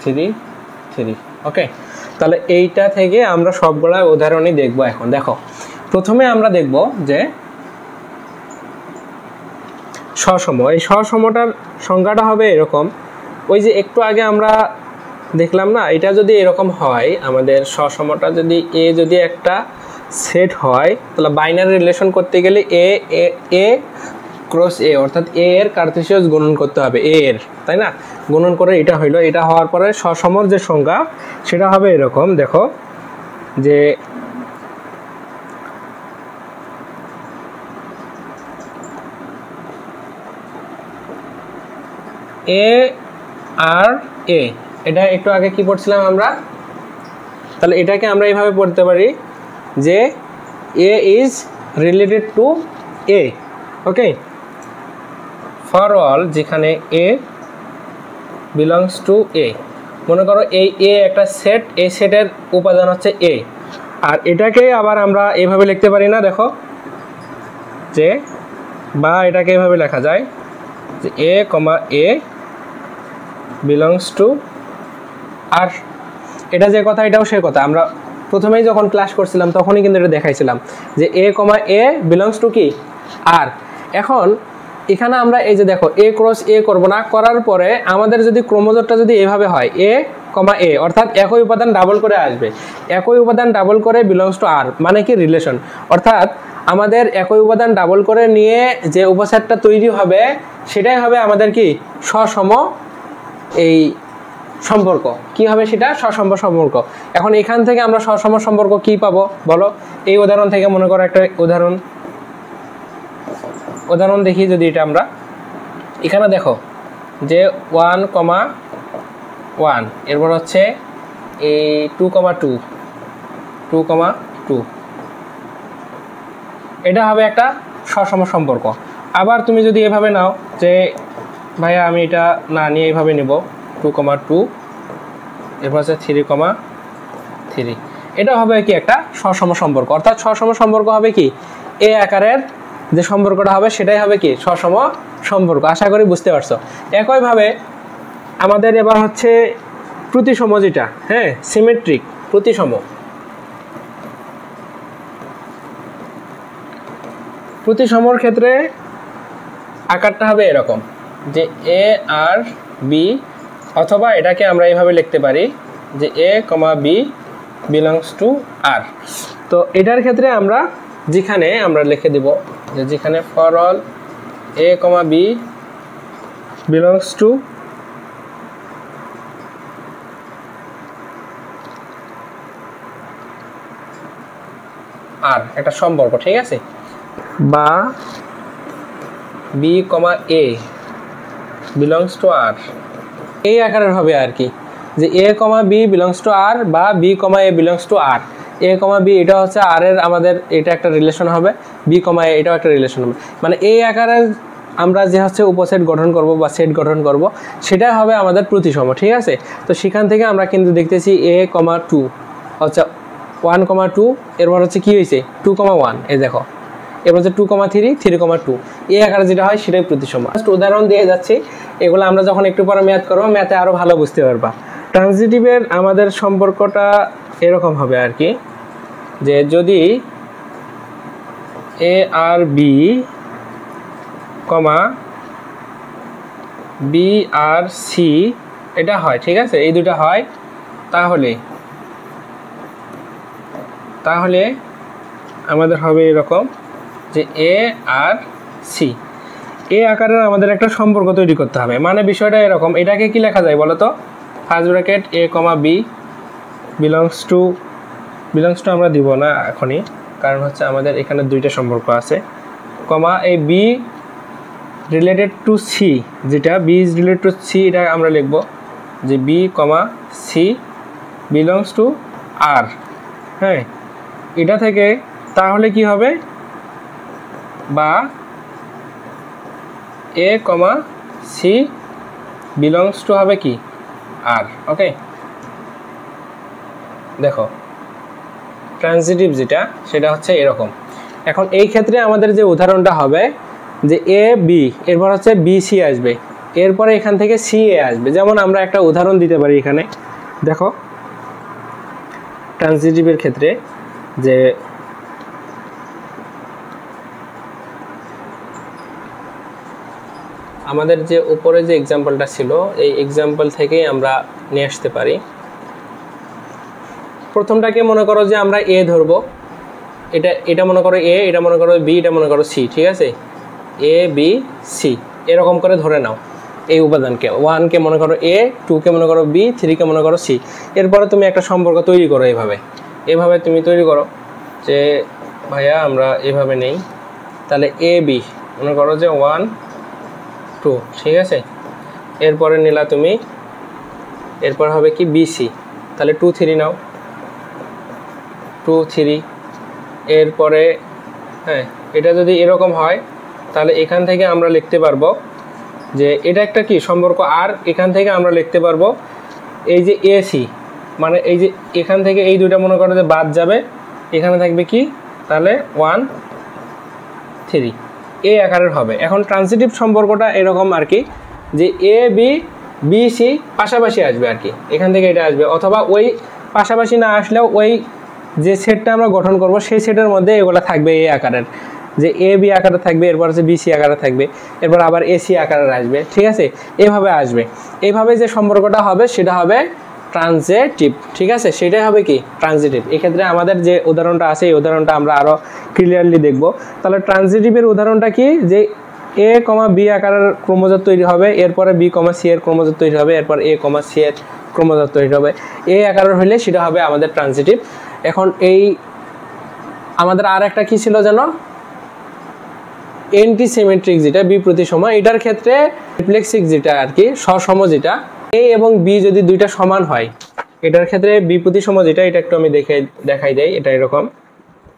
3 3। ওকে, তাহলে এইটা থেকে আমরা সবগুলা উদাহরণই দেখব। এখন দেখো প্রথমে আমরা দেখব যে সসম। এই সসমটার সংজ্ঞাটা হবে এরকম, ওই যে একটু আগে আমরা দেখলাম না, এটা যদি এরকম হয়, আমাদের সসমটা যদি এ যদি একটা সেট হয়, তাহলে বাইনারি রিলেশন করতে গেলে এ ক্রস এ, অর্থাৎ এ এর কার্টেসিয়াস গুণন করতে হবে এ এর, তাই না? গুণন করে এটা হইলো, এটা হওয়ার পরে সসমর যে সংজ্ঞা সেটা হবে এরকম। দেখো যে এ আর এ, এটা একটু আগে কি পড়ছিলাম আমরা, তাহলে এটাকে আমরা এইভাবে পড়তে পারি যে A is related to A. Okay, for all যেখানে এ বিলংস টু এ, মনে করো এই এ একটা সেট, এই সেটের উপাদান হচ্ছে এ, আর এটাকে আবার আমরা এইভাবে লিখতে পারি না, দেখো যে, বা এটাকে এভাবে লেখা যায় যে A comma A belongs to আর। এটা যে কথা এটাও সে কথা, আমরা প্রথমেই যখন ক্লাস করছিলাম তখনই কিন্তু এটা দেখাইছিলাম যে A comma A belongs to কি আর। এখন এখানে আমরা এই যে দেখো এ ক্রস এ করব না, করার পরে আমাদের যদি ক্রোমোজোমটা যদি এভাবে হয় এ কমা এ, অর্থাৎ একই উপাদান ডাবল করে আসবে, একই উপাদান ডাবল করে বিলংস টু আর, মানে কি রিলেশন, অর্থাৎ আমাদের একই উপাদান ডাবল করে নিয়ে যে উপসেটটা তৈরি হবে সেটাই হবে আমাদের কি সসম এই সম্পর্ক। কি হবে সেটা? সসম সম্পর্ক। এখন এখান থেকে আমরা সসম সম্পর্ক কি পাবো বলো? এই উদাহরণ থেকে মনে করো একটা উদাহরণ দেখি যদি, এটা আমরা এখানে দেখো যে 1,1 এরপর হচ্ছে এই 2,2 এটা হবে একটা সসম সম্পর্ক। আবার তুমি যদি এভাবে নাও যে ভাইয়া আমি এটা না নিয়ে এইভাবে নেব 2,2 এরপর হচ্ছে 3,3, এটা হবে কি একটা সসম সম্পর্ক, অর্থাৎ সসম সম্পর্ক হবে কি এ আকারের যে সম্পর্কটা হবে সেটাই হবে কি সসম সম্পর্ক। আশা করি বুঝতে পারছো। একইভাবে আমাদের এবার হচ্ছে প্রতিসম, যেটা হ্যাঁ সিমেট্রিক প্রতিসম। প্রতিসমর ক্ষেত্রে আকারটা হবে এরকম যে এ আর বি, অথবা এটাকে আমরা এইভাবে লিখতে পারি যে A comma B belongs to আর। তো এটার ক্ষেত্রে আমরা যেখানে আমরা লিখে দিব যে যেখানে for all A comma B belongs to R একটা সম্পর্ক, ঠিক আছে, বা B comma A belongs to R, এই আকারের হবে আর কি, যে A comma B belongs to R বা B comma A belongs to R. A comma B এটা হচ্ছে আর এর আমাদের এটা একটা রিলেশন হবে, বি কমা এ এটাও একটা রিলেশন হবে, মানে এই আকারের আমরা যে হচ্ছে উপসেট গঠন করব বা সেট গঠন করব সেটাই হবে আমাদের প্রতিসম, ঠিক আছে। তো সেখান থেকে আমরা কিন্তু দেখতেছি এ কমা 2 আচ্ছা 1,2 এরপর হচ্ছে কি হয়েছে 2,1, এই দেখো এরপর হচ্ছে 2,3 3,2, এই আকারে যেটা হয় সেটাই প্রতিসম। জাস্ট উদাহরণ দিয়ে যাচ্ছি, এগুলো আমরা যখন একটু পরে ম্যাথ করবো ম্যাথে আরও ভালো বুঝতে পারবা। ট্রানজিটিভের আমাদের সম্পর্কটা এরকম হবে আর কি, যে যদি এ আর বি কমা বি আর সি এটা হয়, ঠিক আছে, এই দুটো হয়, তাহলে আমাদের হবে এরকম যে এ আর সি, এ আকারের আমাদের একটা সম্পর্ক তৈরি করতে হবে। মানে বিষয়টা এরকম, এটাকে কি লেখা যায় বলো তো? First bracket A comma B belongs to আমরা দিব না এখনই, কারণ হচ্ছে আমাদের এখানে দুইটা সম্পর্ক আছে, কমা এই বি রিলেটেড টু সি, যেটা B is related to C, এটা আমরা লিখব যে B comma C belongs to R. হ্যাঁ, এটা থেকে তাহলে কি হবে, বা A comma C belongs to হবে কি আর। ওকে, দেখো ট্রানজিটিভ যেটা সেটা হচ্ছে এরকম। এখন এই ক্ষেত্রে আমাদের যে উদাহরণটা হবে যে এ বি এরপর হচ্ছে বি সি আসবে, এরপরে এখান থেকে সি এ আসবে। যেমন আমরা একটা উদাহরণ দিতে পারি এখানে, দেখো ট্রানজিটিভের ক্ষেত্রে যে আমাদের যে উপরে যে এক্সাম্পলটা ছিল এই এক্সাম্পল থেকেই আমরা নিয়ে আসতে পারি। প্রথমটাকে মনে করো যে আমরা এ ধরবো, এটা মনে করো এ, এটা মনে করো বি, এটা মনে করো সি, ঠিক আছে, এ বি সি এরকম করে ধরে নাও এই উপাদানকে। 1কে মনে করো এ, 2কে মনে করো বি, 3কে মনে করো সি। এরপরে তুমি একটা সম্পর্ক তৈরি করো, এভাবে তুমি তৈরি করো যে ভাইয়া আমরা এভাবে নেই, তাহলে এ বি মনে করো যে 1 2, ঠিক আছে। এরপরে নিলা তুমি এরপর হবে কি বিসি, তাহলে 2 3 নাও, 2 3। এরপরে হ্যাঁ, এটা যদি এরকম হয় তাহলে এখান থেকে আমরা লিখতে পারবো যে এটা একটা কি সম্পর্ক, আর এখান থেকে আমরা লিখতে পারবো এই যে এসি, মানে এই যে এখান থেকে এই দুইটা মনে করো যে বাদ যাবে, এখানে থাকবে কি তাহলে 1 3 এই আকারের হবে। এখন ট্রানজিটিভ সম্পর্কটা এরকম আর কি, যে এ বি বি সি পাশাপাশি আসবে আর কি, এখান থেকে এটা আসবে, অথবা ওই পাশাপাশি না আসলেও ওই যে সেটটা আমরা গঠন করব সেই সেটের মধ্যে এগুলো থাকবে এ আকারের, যে এ বি আকারে থাকবে, এরপর হচ্ছে বি সি আকারে থাকবে, এরপর আবার এসি আকারে আসবে, ঠিক আছে, এভাবে আসবে। এইভাবে যে সম্পর্কটা হবে সেটা হবে ট্রানজিটিভ, ঠিক আছে, সেটাই হবে কি ট্রানজিটিভ। এক্ষেত্রে আমাদের যে উদাহরণটা আছে এই উদাহরণটা আমরা আরও ক্লিয়ারলি দেখব। তাহলে ট্রানজিটিভের উদাহরণটা কি, যে এ কমা বি আকারের ক্রোমোজোম তৈরি হবে, এরপরে বি কমা সি এর ক্রোমোজোম তৈরি হবে, এরপর এ কমা সি এর ক্রোমোজোম তৈরি হবে, এ আকারের হলে সেটা হবে আমাদের ট্রানজিটিভ। এখন এই আমাদের আর একটা কি ছিল যেন, অ্যান্টিসিমেট্রিক, যেটা বিপ্রতিসম, এটার ক্ষেত্রে রিফ্লেক্সিক যেটা আর কি সসম, যেটা এ এবং বি যদি দুইটা সমান হয় এটার ক্ষেত্রে বিপ্রতিসম যেটা, এটা একটু আমি দেখাই দেই। এটা এরকম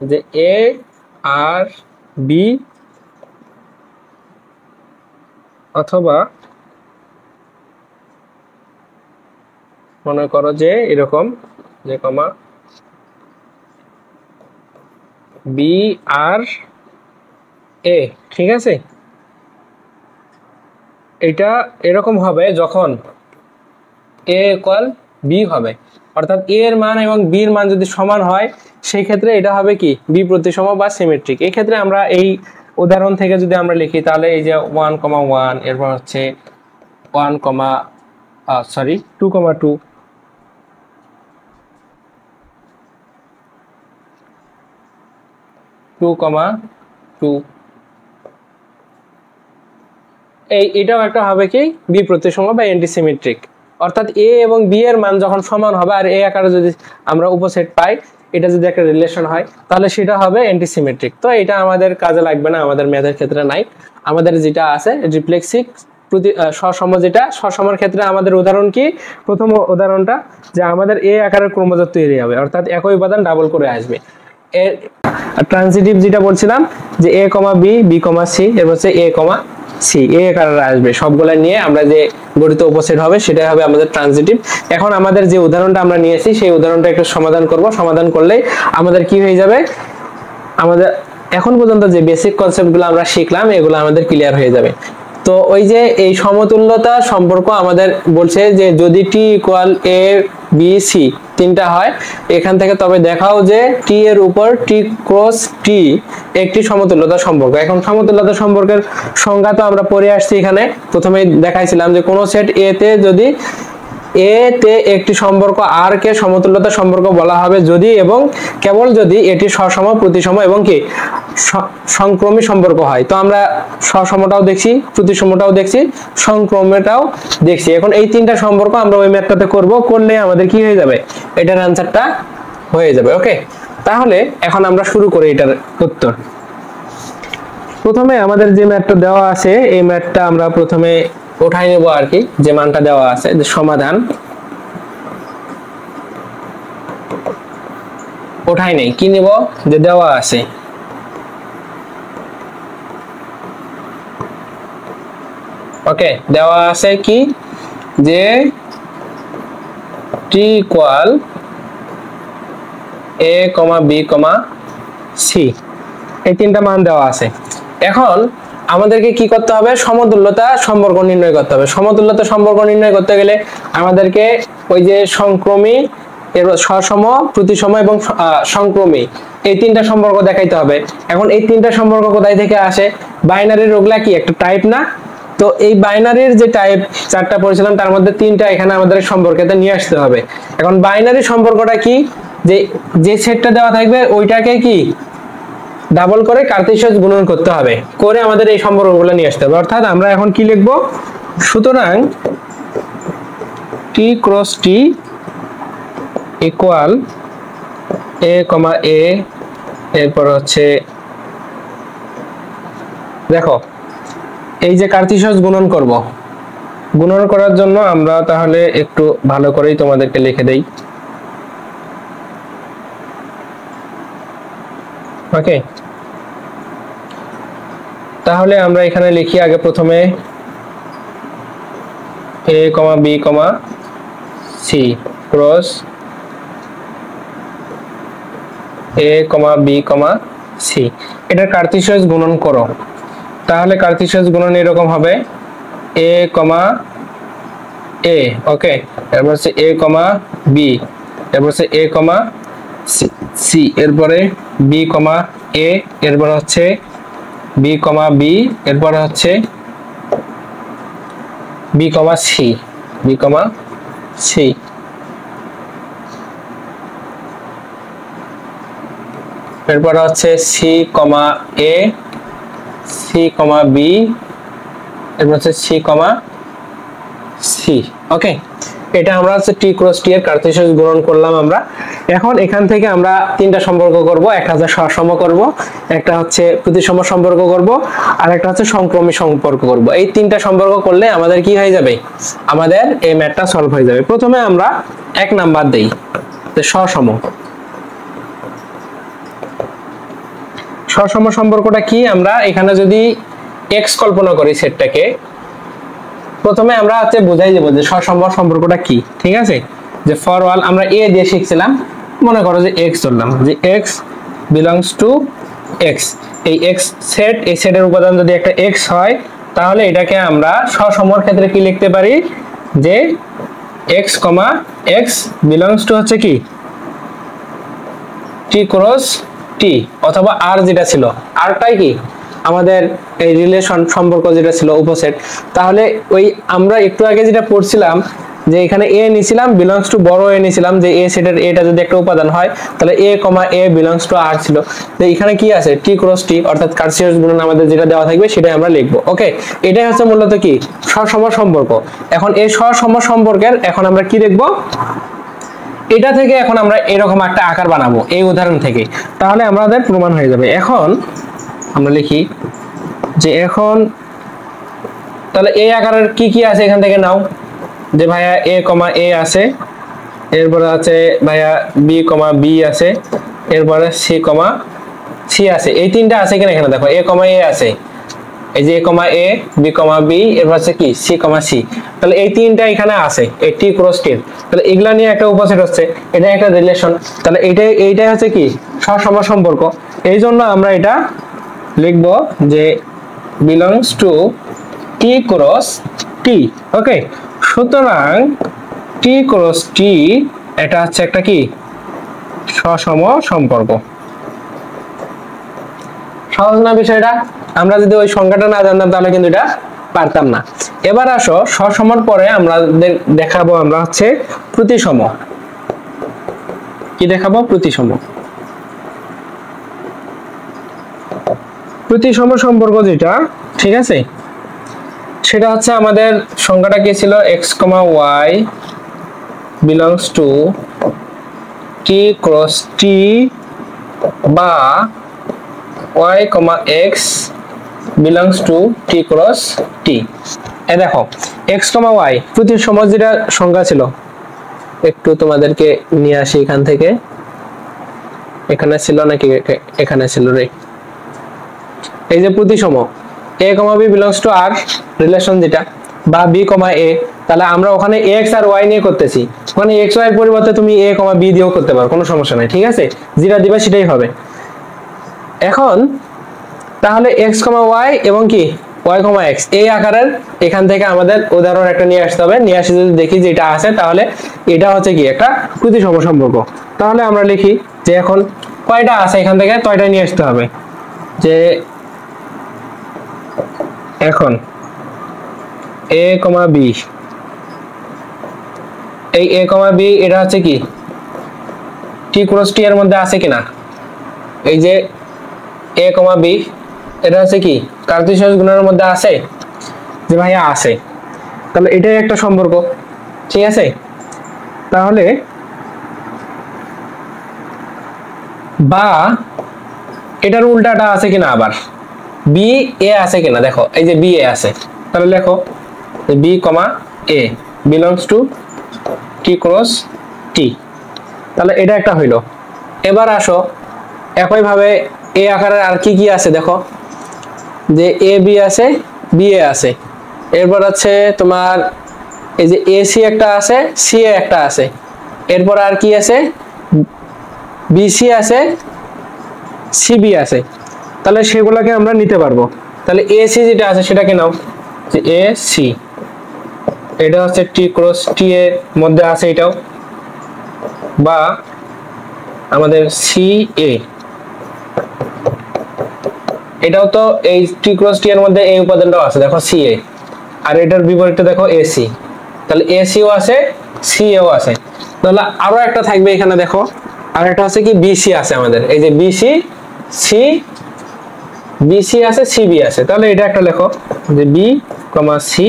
যে এ আর বি অথবা মনে করো যে এরকম যে কমা বি আর এ, ঠিক আছে, এটা এরকম হবে যখন এ ইকুয়াল বি হবে, অর্থাৎ এ এর মান এবং বি এর মান যদি সমান হয় সেই ক্ষেত্রে এটা হবে কি বিপ্রতিসম বা সিমেট্রিক। এই ক্ষেত্রে আমরা এই উদাহরণ থেকে যদি আমরা লিখি তাহলে এই যে 1,1, এরপর হচ্ছে 2,2, 2,2, এটাও একটা হবে কি বিপ্রতিসম বা অ্যান্টিসিমেট্রিক, অর্থাৎ এ এবং বি এর মান যখন সমান হবে আর এ আকারে যদি আমরা উপসেট পাই, এটা যদি একটা রিলেশন হয় তাহলে সেটা হবে অ্যান্টিসিমেট্রিক। তো এটা আমাদের কাজে লাগবে না, আমাদের ম্যাথের ক্ষেত্রে নাই। আমাদের যেটা আছে রিফ্লেক্সিক সসম, যেটা সসমের ক্ষেত্রে আমাদের উদাহরণ কি, প্রথম উদাহরণটা যে আমাদের এ আকারের ক্রোমোজোম তৈরি হবে, অর্থাৎ একই উপাদান ডাবল করে আসবে। এর ট্রানজিটিভ যেটা বলছিলাম যে A comma B, B comma C, এরপর হচ্ছে এ কমা সি, এ আকারে আসবে, সবগুলা নিয়ে আমরা যে গঠিত উপসেট হবে সেটাই হবে আমাদের ট্রানজিটিভ। এখন আমাদের যে উদাহরণটা আমরা নিয়েছি সেই উদাহরণটা একটু সমাধান করব, সমাধান করলেই আমাদের কি হয়ে যাবে, আমাদের এখন পর্যন্ত যে বেসিক কনসেপ্টগুলো আমরা শিখলাম এগুলো আমাদের ক্লিয়ার হয়ে যাবে। তো ওই যে এই সমতুল্যতা সম্পর্ক আমাদের বলছে যে যদি T equal A B C তিনটা হয় এখান থেকে, তবে দেখাও যে টি এর উপর টি ক্রস টি একটি সমতুল্যতা সম্পর্ক। এখন সমতুল্যতা সম্পর্কের সংজ্ঞা তো আমরা পড়ে আসছি, এখানে প্রথমেই দেখাইছিলাম যে কোন সেট এ তে যদি এ তে একটি সম্পর্ক আর কে সমতুল্যতা সম্পর্ক বলা হবে যদি এবং কেবল যদি এটি সসম, প্রতিসম এবং কি সংক্রমী সম্পর্ক হয়। তো আমরা সসমটাও দেখছি, প্রতিসমটাও দেখছি, সংক্রমটাও দেখছি। এখন এই তিনটা সম্পর্ক আমরা ওই ম্যাথটাতে করব, করলে আমাদের কি হয়ে যাবে, এটার অ্যানসারটা হয়ে যাবে। ওকে, তাহলে এখন আমরা শুরু করি এটার উত্তর। প্রথমে আমাদের যে ম্যাথটা দেওয়া আছে এই ম্যাথটা আমরা প্রথমে উঠাই নেব আর কি, যে মানটা দেওয়া আছে, যে সমাধান উঠাই নেই, কি নেব, যে দেওয়া আছে ওকে, দেওয়া আছে কি যে টি ইকুয়াল এ কমা বি কমা সি, এই তিনটা মান দেওয়া আছে। এখন আমাদেরকে কি করতে হবে, সমতুল্যতা সম্পর্ক নির্ণয় করতে হবে। সমতুল্যতা সম্পর্ক নির্ণয় করতে গেলে আমাদেরকে ওই যে সংক্রমী, এর সসম, প্রতিসম এবং সংক্রমী এই তিনটা সম্পর্ক দেখাইতে হবে। এখন এই তিনটা সম্পর্ক কোথায় থেকে আসে, বাইনারির ওগুলা কি একটা টাইপ না, তো এই বাইনারির যে টাইপ চারটা পড়েছিলাম তার মধ্যে তিনটা এখানে আমাদের সম্পর্কতে নিয়ে আসতে হবে। এখন বাইনারি সম্পর্কটা কি, যে সেটটা দেওয়া থাকবে ওইটাকে কি ডাবল করে কার্তেশিয়াস গুণন করতে হবে, করে আমাদের এই সম্পর্কগুলো নিয়ে আসতে হবে। অর্থাৎ আমরা এখন কি লিখব, সুতরাং টি ক্রস টি ইকুয়াল এ কমা এ, এরপর হচ্ছে দেখো এই যে কার্তেশিয়াস গুণন করব, গুণন করার জন্য আমরা তাহলে একটু ভালো করেই তোমাদেরকে লিখে দেই। ওকে, তাহলে আমরা এখানে লিখি আগে প্রথমে a, b, c cross a, b, c, এটার কার্তেশিয়াস গুণন করো। তাহলে কার্তেশিয়াস গুণন এরকম হবে a, a, ওকে, এরপর হচ্ছে a, b, এরপর হচ্ছে a, c, এরপরে b, a, এরপর হচ্ছে b, b, এরপর হচ্ছে b, c, b, c, এরপর হচ্ছে c, a, c, b, এরপর হচ্ছে c, c, ওকে। এটা আমরা হচ্ছে t ক্রস t এর কার্তেশিয়াস গুণন করলাম আমরা। এখন এখান থেকে আমরা তিনটা সম্পর্ক করব, একটা হচ্ছে সহসম করব, একটা হচ্ছে প্রতিসম সম্পর্ক করব, আর একটা হচ্ছে সংক্রমী সম্পর্ক করব। এই তিনটা সম্পর্ক করলে আমাদের কি হয়ে যাবে, আমাদের এই ম্যাথটা সলভ হয়ে যাবে। প্রথমে আমরা 1 নাম্বার দেই, যে সহসম। সহসম সম্পর্কটা কি, আমরা এখানে যদি x কল্পনা করি সেটটাকে, প্রথমে আমরা হচ্ছে বুঝাই দেব যে সহসম সম্পর্কটা কি, ঠিক আছে। যে ফর অল আমরা a দিয়ে শিখছিলাম, মনে করো যে x ধরলাম, যে x বিলংস টু x, এই x সেট, এই সেটের উপাদান যদি একটা x হয়, তাহলে এটাকে আমরা সহসমর ক্ষেত্রে কি লিখতে পারি, যে x, x বিলংস টু হচ্ছে কি t ক্রস t, অথবা r যেটা ছিল, rটাই কি আমাদের এই রিলেশন সম্পর্ক যেটা ছিল উপসেট। তাহলে ওই আমরা একটু আগে যেটা পড়ছিলাম, যে এখানে a নিছিলাম বিলংস টু বড় a নিছিলাম, যে a সেটের এটা যদি একটা উপাদান হয়, তাহলে a, a belongs to r ছিল। তো এখানে কি আছে, t ক্রস t, অর্থাৎ কার্তেশিয়াস গুণন আমাদের যেটা দেওয়া থাকবে সেটাই আমরা লিখব। ওকে, এটাই হচ্ছে মূলত কি সহসম সম্পর্ক। এখন এই সহসম সম্পর্কের এখন আমরা কি দেখব, এটা থেকে এখন আমরা এরকম একটা আকার বানাবো এই উদাহরণ থেকে, তাহলে আমাদের প্রমাণ হয়ে যাবে। এখন আমরা লিখি যে এখন তাহলে এই আকারের কি কি আছে এখান থেকে নাও, যে ভাইয়া a, a আছে, এরপরে আছে ভাইয়া b, b আছে, এরপরে c, c আছে। এই তিনটা আছে কিনা এখানে দেখো, a, a আছে, এই যে a, b, b, এরপর আছে কি c, c, তাহলে এই তিনটা এখানে আছে, এই t ক্রস t, তাহলে এগুলা নিয়ে একটা উপসেট হচ্ছে, এটা একটা রিলেশন। তাহলে এইটাই হচ্ছে কি সহসম সম্পর্ক। এই জন্য আমরা এটা লিখব যে belongs to t cross t। ওকে, সুতরাং t ক্রস t এটা হচ্ছে একটা কি সহসম সম্পর্ক। সহজ না বিষয়টা? আমরা যদি ওই সংখ্যাটা না জানতাম তাহলে কিন্তু এটা পারতাম না। এবার আসো সহসমর পরে আমরা দেখাবো আমরা হচ্ছে প্রতিসম। কি দেখাবো, প্রতিসম। প্রতিসম সম্পর্ক যেটা, ঠিক আছে, সেটা হচ্ছে আমাদের সংখ্যাটা কি ছিল, x, y belongs to t cross t, বা y, x belongs to t cross t। এ দেখো x, y প্রতিসম যেটা সংখ্যা ছিল, একটু তোমাদেরকে নিয়ে আসি এখান থেকে, এখানে ছিল নাকি, এখানে ছিল রে, এই যে প্রতিসম a, b belongs to r relation যেটা, বা b, a, তাহলে আমরা ওখানে x আর y নিয়ে করতেছি, ওখানে x, y এর পরিবর্তে তুমি a, b দিয়েও করতে পারো, কোনো সমস্যা নাই, ঠিক আছে, যেটা দিবা সেটাই হবে। এখন তাহলে x, y এবং কি y, x এই আকারের এখান থেকে আমাদের উদাহরণ একটা নিয়ে আসতে হবে। নিয়ে আসি যদি দেখি যে এটা আছে, তাহলে এটা হচ্ছে কি একটা প্রতিসম সম্পর্ক। তাহলে আমরা লিখি যে এখন কয়টা আছে এখান থেকে তয়টা নিয়ে আসতে হবে, যে এখন a, b, এই a, b এটা হচ্ছে কি t ক্রস t এর মধ্যে আছে কিনা, এই যে a, b এটা হচ্ছে কি কার্তেশিয়াস গুণনের মধ্যে আছে, যে ভাইয়া আছে, তাহলে এটাই একটা সম্পর্ক, ঠিক আছে। তাহলে বা এটার উল্টাটা আছে কিনা, আবার b, a আছে কিনা, দেখো এই যে b, a আছে, তাহলে লেখো B comma A belongs to T cross T. তাহলে এটা একটা হইল। এবার আসো একইভাবে এ আকারের আর কি কি আছে দেখো, যে এ বি আছে, বি এ আছে, এরপর আছে তোমার এই যে এ সি একটা আছে, সি এ একটা আছে, এরপর আর কি আছে, বি সি আছে, সি বি আছে। তাহলে সেগুলোকে আমরা নিতে পারবো। তাহলে এ সি যেটা আছে সেটাকে নাও, যে এ সি, এটা হচ্ছে টি ক্রস টি এর মধ্যে আছে এটাও, বা আমাদের সি এ, এটাও তো এই টি ক্রস টি এর মধ্যে এই উপাদানটাও আছে দেখো সি এ, আর এটার বিপরীতে দেখো এসি। তাহলে এসিও আছে, সি এও আছে। তাহলে আরো একটা থাকবে এখানে দেখো, আর একটা আছে কি বিসি আছে আমাদের, এই যে বিসি, সি, বিসি আছে, সিবি আছে। তাহলে এটা একটা লেখো, যে B comma C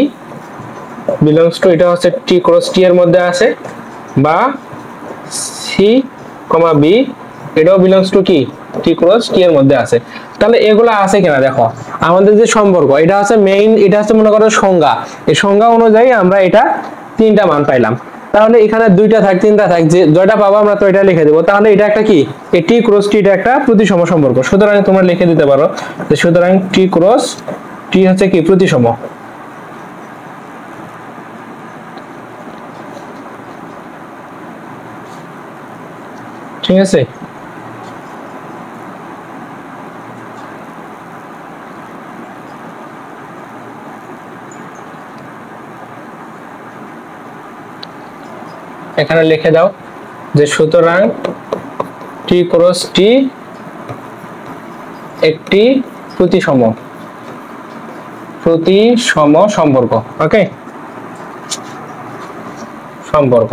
belongs to, এটা হচ্ছে টি ক্রস টি এর মধ্যে আছে, বা সি কমা বি, এটাও বিলংস টু কি টি ক্রস টি এর মধ্যে আছে। তাহলে এগুলো আছে কিনা দেখো, আমাদের যে সম্পর্ক এটা আছে মেইন, এটা হচ্ছে মনে করো সংজ্ঞা, এই সংজ্ঞা অনুযায়ী আমরা এটা তিনটা মান পাইলাম। তাহলে এখানে দুইটা থাক, তিনটা থাক, যে যেটা পাবো আমরা তো এটা লিখে দেবো। তাহলে এটা একটা কি, এই টি ক্রস টি এটা একটা প্রতিসম সম্পর্ক। সুতরাং তোমরা লিখে দিতে পারো যে সুতরাং টি ক্রস টি হচ্ছে কি প্রতিসম। ঠিক আছে, এখানে লিখে দাও যে সুতরাং টি ক্রস টি একটি প্রতিসম সম্পর্ক। ওকে, সম্পর্ক।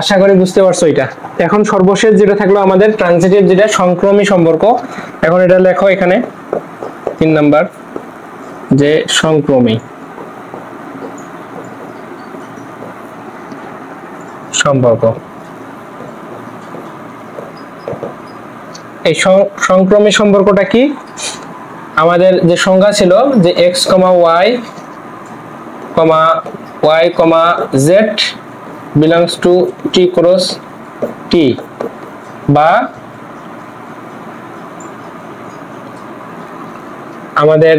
আশা করি বুঝতে পারছো এটা। এখন সর্বশেষ যেটা থাকলো আমাদের ট্রানজিটিভ, যেটা সংক্রমী সম্পর্ক। এখন এটা লেখো এখানে 3 নাম্বার, যে সংক্রমী সম্পর্ক। এই সংক্রমী সম্পর্কটা কি, আমাদের যে সংজ্ঞা ছিল যে X comma Y comma Z belongs to T cross T, বা আমাদের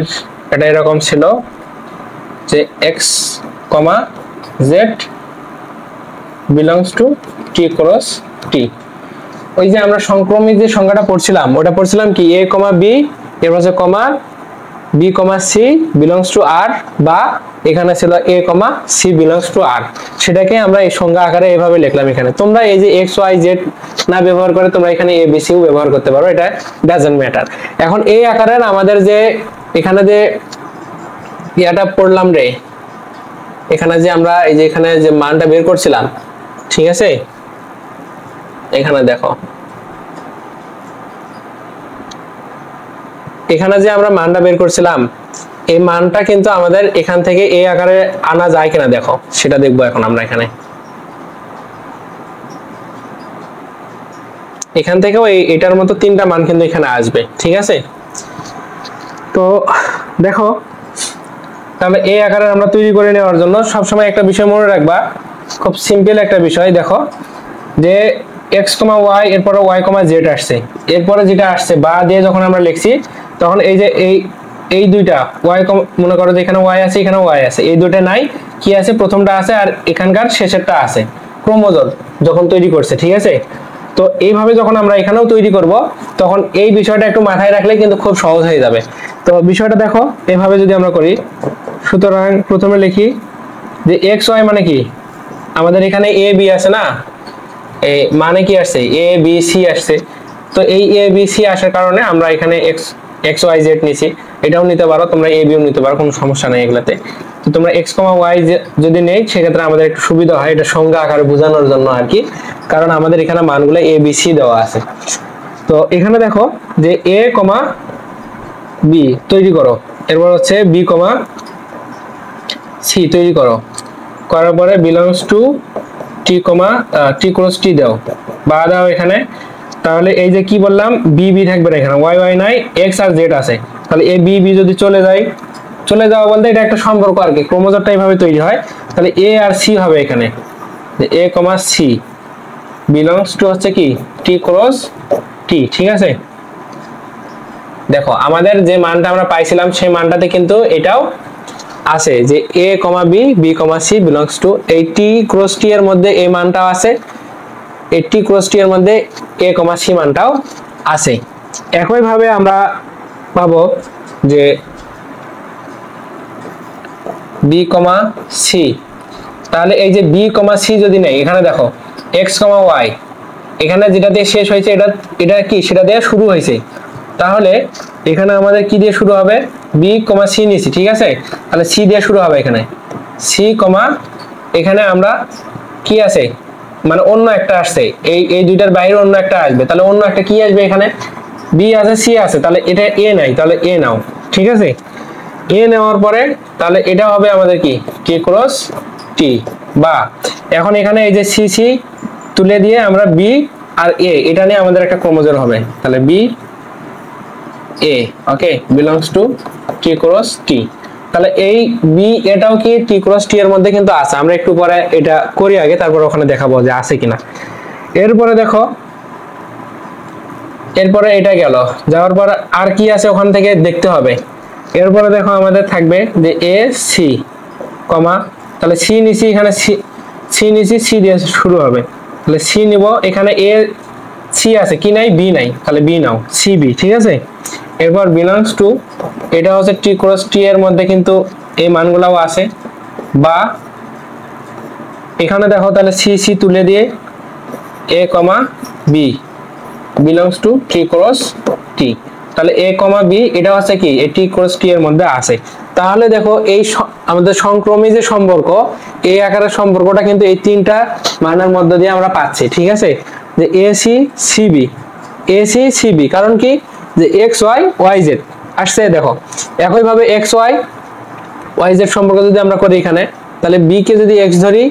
এটা এরকম ছিল যে X comma Z belongs to T cross T. ওই যে আমরা সংক্রমী যে সংজ্ঞাটা পড়ছিলাম, ওটা পড়ছিলাম কি এ কমা বি, এর পাশে comma B comma C belongs to R, বা এখানে ছিল A comma C belongs to R. সেটাকে আমরা এই সংজ্ঞা আকারে এভাবে লিখলাম। এখানে তোমরা এই যে এক্স ওয়াই জেড না ব্যবহার করে তোমরা এখানে এ বি সিও ব্যবহার করতে পারো, এটা ডাজন্ট ম্যাটার। এখন এই আকারের আমাদের যে এখানে যে ইয়াটা পড়লাম রে, এখানে যে আমরা এই যে এখানে যে মানটা বের করছিলাম, ঠিক আছে, এখানে দেখো এখানে যে আমরা মানটা বের করছিলাম, এই মানটা কিন্তু আমাদের এখান থেকে এই আকারে আনা যায় কিনা দেখো, সেটা দেখবো এখন আমরা। এখান থেকেও এটার মতো তিনটা মান কিন্তু এখানে আসবে। ঠিক আছে, তো দেখো তাহলে এই আকারে আমরা তৈরি করে নেওয়ার জন্য সবসময় একটা বিষয় মনে রাখবা, খুব সিম্পল একটা বিষয়। দেখো যে এক্স কমা ওয়াই, এরপরে ওয়াই কমা জেড আসছে, এরপরে যেটা আসছে বা দিয়ে যখন আমরা লিখছি, তখন এই যে এই দুইটা ওয়াই মনে করো যে এখানে ওয়াই আছে, এখানে ওয়াই আছে, এই দুইটা নাই, কি আছে প্রথমটা আছে আর এখানকার শেষেরটা আছে, ক্রোমোজোম যখন তৈরি করছে। ঠিক আছে, তো এইভাবে যখন আমরা এখানেও তৈরি করব, তখন এই বিষয়টা একটু মাথায় রাখলে কিন্তু খুব সহজ হয়ে যাবে। তো বিষয়টা দেখো এইভাবে যদি আমরা করি, সুতরাং প্রথমে লিখি যে এক্স ওয়াই মানে কি, আমাদের এখানে এ বি আছে না, এই মানে কি আসছে এ বি সি আসছে। তো এই এ বি সি আসার কারণে আমরা এখানে এক্স ওয়াই জেড নিছি, এটাও নিতে পারো তোমরা, এ বিও নিতে পারো, কোনো সমস্যা নেই এগুলাতে। তো তোমরা এক্স কমা ওয়াই যদি নেই, সেক্ষেত্রে আমাদের একটু সুবিধা হয়, এটা সংজ্ঞা আকারে বোঝানোর জন্য আর কি, কারণ আমাদের এখানে মানগুলো এ বি সি দেওয়া আছে। তো এখানে দেখো যে এ কমা বি তৈরি করো, এরপর হচ্ছে বি কমা সি তৈরি করো, করার পরে belongs to T comma T cross টি দাও বা দাও এখানে। তাহলে এই যে কি বললাম, বি বি থাকবে না, এখানে ওয়াই ওয়াই নাই, এক্স আর জেড আছে। তাহলে এ বি বি যদি চলে যাওয়া বলতে এটা একটা সম্পর্ক আর কি, ক্রোমোজোমটা এইভাবে তৈরি হয়। তাহলে এ আর সি হবে এখানে, এ কমা সি বিলংস টু হচ্ছে কি টি ক্রস টি। ঠিক আছে, দেখো আমাদের যে মানটা আমরা পাইছিলাম সেই মানটাতে কিন্তু এটাও আছে যে A comma B B comma C belongs to এই টি ক্রস টি এর মধ্যে এই মানটাও আছে, এই টি ক্রস টি এর মধ্যে এ কমা সি মানটাও আছে। একই ভাবে আমরা পাবো যে বি কমা সি, তাহলে এই যে বি কমা সি যদি নেই, এখানে দেখো এক্স কমা ওয়াই, এখানে যেটা দিয়ে শেষ হয়েছে এটা কি সেটা দিয়ে শুরু হয়েছে, তাহলে এখানে আমাদের কি দিয়ে শুরু হবে, বি কমা সি নিয়েছি। ঠিক আছে, তাহলে সি দিয়ে শুরু হবে এখানে সি কমা, এখানে আমরা কি আছে মানে অন্য একটা আসছে, এই দুইটার বাইরে অন্য একটা আসবে, তাহলে অন্য একটা কি আসবে, এখানে বি আছে সি আছে, তাহলে এটা এ নাই, তাহলে এ নাও। ঠিক আছে, এ নেওয়ার পরে তাহলে এটা হবে আমাদের কি টি ক্রস টি, বা এখন এখানে এই যে সি সি তুলে দিয়ে আমরা বি আর এ এটা নিয়ে আমাদের একটা ক্রোমোজোম হবে, তাহলে B A okay belongs to T cross T. তাহলে এই বি এটাও কি টি ক্রস টি এর মধ্যে কিন্তু আছে, আমরা একটু পরে এটা করি আগে, তারপর ওখানে দেখাবো যে আছে কিনা। এরপরে দেখো, এরপরে এটা গেল, যাওয়ার পর আর কি আছে ওখান থেকে দেখতে হবে। এরপরে দেখো আমাদের থাকবে যে এ সি কমা, তাহলে সি নিচি, এখানে সি নিচি, সি দিয়ে শুরু হবে, তাহলে সি নিব, এখানে এ সি আছে কি নাই, বি নাই, তাহলে বি নাও সি বি। ঠিক আছে, এরপর বিলংস টু এটা হচ্ছে টি ক্রস টি এর মধ্যে কিন্তু এই মানগুলাও আছে, বা এখানে দেখো তাহলে সি সি তুলে দিয়ে A comma B belongs to T cross T, তাহলে এ কমা বি এটা হচ্ছে কি এই টি ক্রস টি এর মধ্যে আছে। তাহলে দেখো এই আমাদের সংক্রমী যে সম্পর্ক, এই আকারের সম্পর্কটা কিন্তু এই তিনটা মানের মধ্যে দিয়ে আমরা পাচ্ছি। ঠিক আছে, যে A C C B, A C C B, কারণ কি যে এক্স ওয়াই ওয়াই জেড আসছে। দেখো একইভাবে এক্স ওয়াই ওয়াই জেড সম্পর্ক যদি আমরা করি এখানে, তাহলে বি কে যদি এক্স ধরি,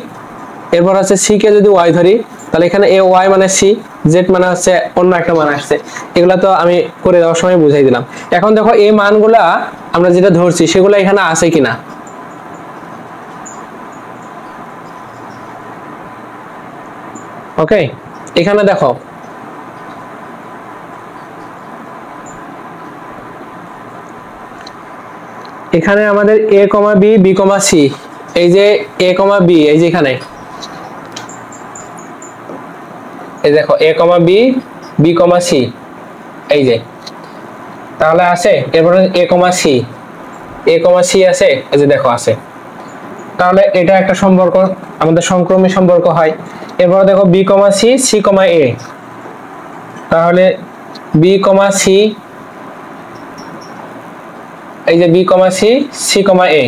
এরপর আছে সি কে যদি ওয়াই ধরি, তাহলে এখানে এ ওয়াই মানে সি, জেড মানে হচ্ছে অন্য একটা মান আসছে। এগুলা তো আমি করে দেওয়ার সময় বুঝাই দিলাম। এখন দেখো এই মানগুলা আমরা যেটা ধরছি সেগুলো এখানে আছে কিনা। ওকে, এখানে দেখো এখানে আমাদের এ comma B B comma C, এই যে এ কমা বি এই যে এখানে এই দেখো এ comma B B comma C এই যে, তাহলে আছে। এরপরে এ কমা সি, এ কমা সি আছে, এই যে দেখো আছে। তাহলে এটা একটা সম্পর্ক, আমাদের সংক্রমী সম্পর্ক হয়। এরপর দেখো B comma C c comma এ, তাহলে বি কমা সি এই যে B comma C c comma এ,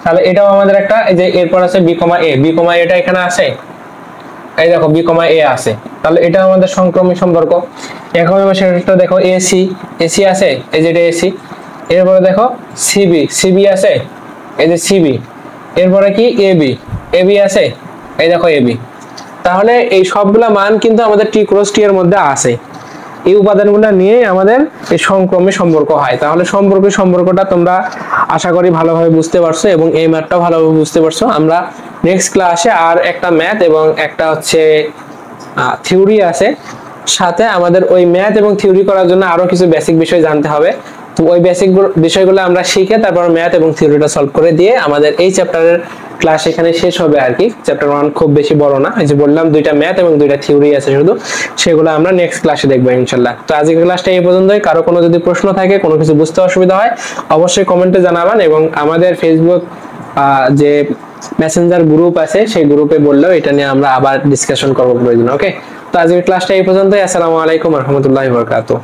তাহলে এটাও আমাদের একটা, এই যে এরপর আছে বি কমা এ, বি কমা এটা এখানে আছে, এই দেখো বি কমা এ আছে, তাহলে এটা আমাদের সংক্রমী সম্পর্ক। এখন সেটা দেখো এসি এসি আছে, এই যে এটা এসি। এরপরে দেখো সিবি সিবি আছে, এই যে সিবি। এরপরে কি এবি এবি আছে, এই দেখো এবি। তাহলে এই সবগুলা মান কিন্তু আমাদের টি ক্রস টি এর মধ্যে আছে। এই উপাদানগুলো নিয়ে আমাদের এই সংক্রমী সম্পর্ক হয়। তাহলে সম্পর্কটা তোমরা আশা করি ভালোভাবে বুঝতে পারছো এবং এই ম্যাথটাও ভালোভাবে বুঝতে পারছো। আমরা নেক্সট ক্লাসে আর একটা ম্যাথ এবং একটা হচ্ছে থিওরি আছে, সাথে আমাদের ওই ম্যাথ এবং থিওরি করার জন্য আরো কিছু বেসিক বিষয় জানতে হবে। তো ওই বেসিক বিষয়গুলো আমরা শিখে তারপর ম্যাথ এবং থিওরিটা সলভ করে দিয়ে আমাদের এই চ্যাপ্টারের ক্লাস এখানে শেষ হবে আর কি। চ্যাপ্টার 1 খুব বেশি বড় না, এই যে বললাম দুইটা ম্যাথ এবং দুইটা থিওরি আছে শুধু, সেগুলো আমরা নেক্সট ক্লাসে দেখবো ইনশাআল্লাহ। তো আজকের ক্লাসটা এই পর্যন্তই। কারো কোনো যদি প্রশ্ন থাকে, কোনো কিছু বুঝতে অসুবিধা হয়, অবশ্যই কমেন্টে জানাবেন এবং আমাদের ফেসবুক যে মেসেঞ্জার গ্রুপ আছে সেই গ্রুপে বললেও এটা নিয়ে আমরা আবার ডিসকাশন করবো প্রয়োজন। ওকে, তো আজকের ক্লাসটা এই পর্যন্তই। আসসালামু আলাইকুম ওয়া রাহমাতুল্লাহি ওয়া বারাকাতুহু।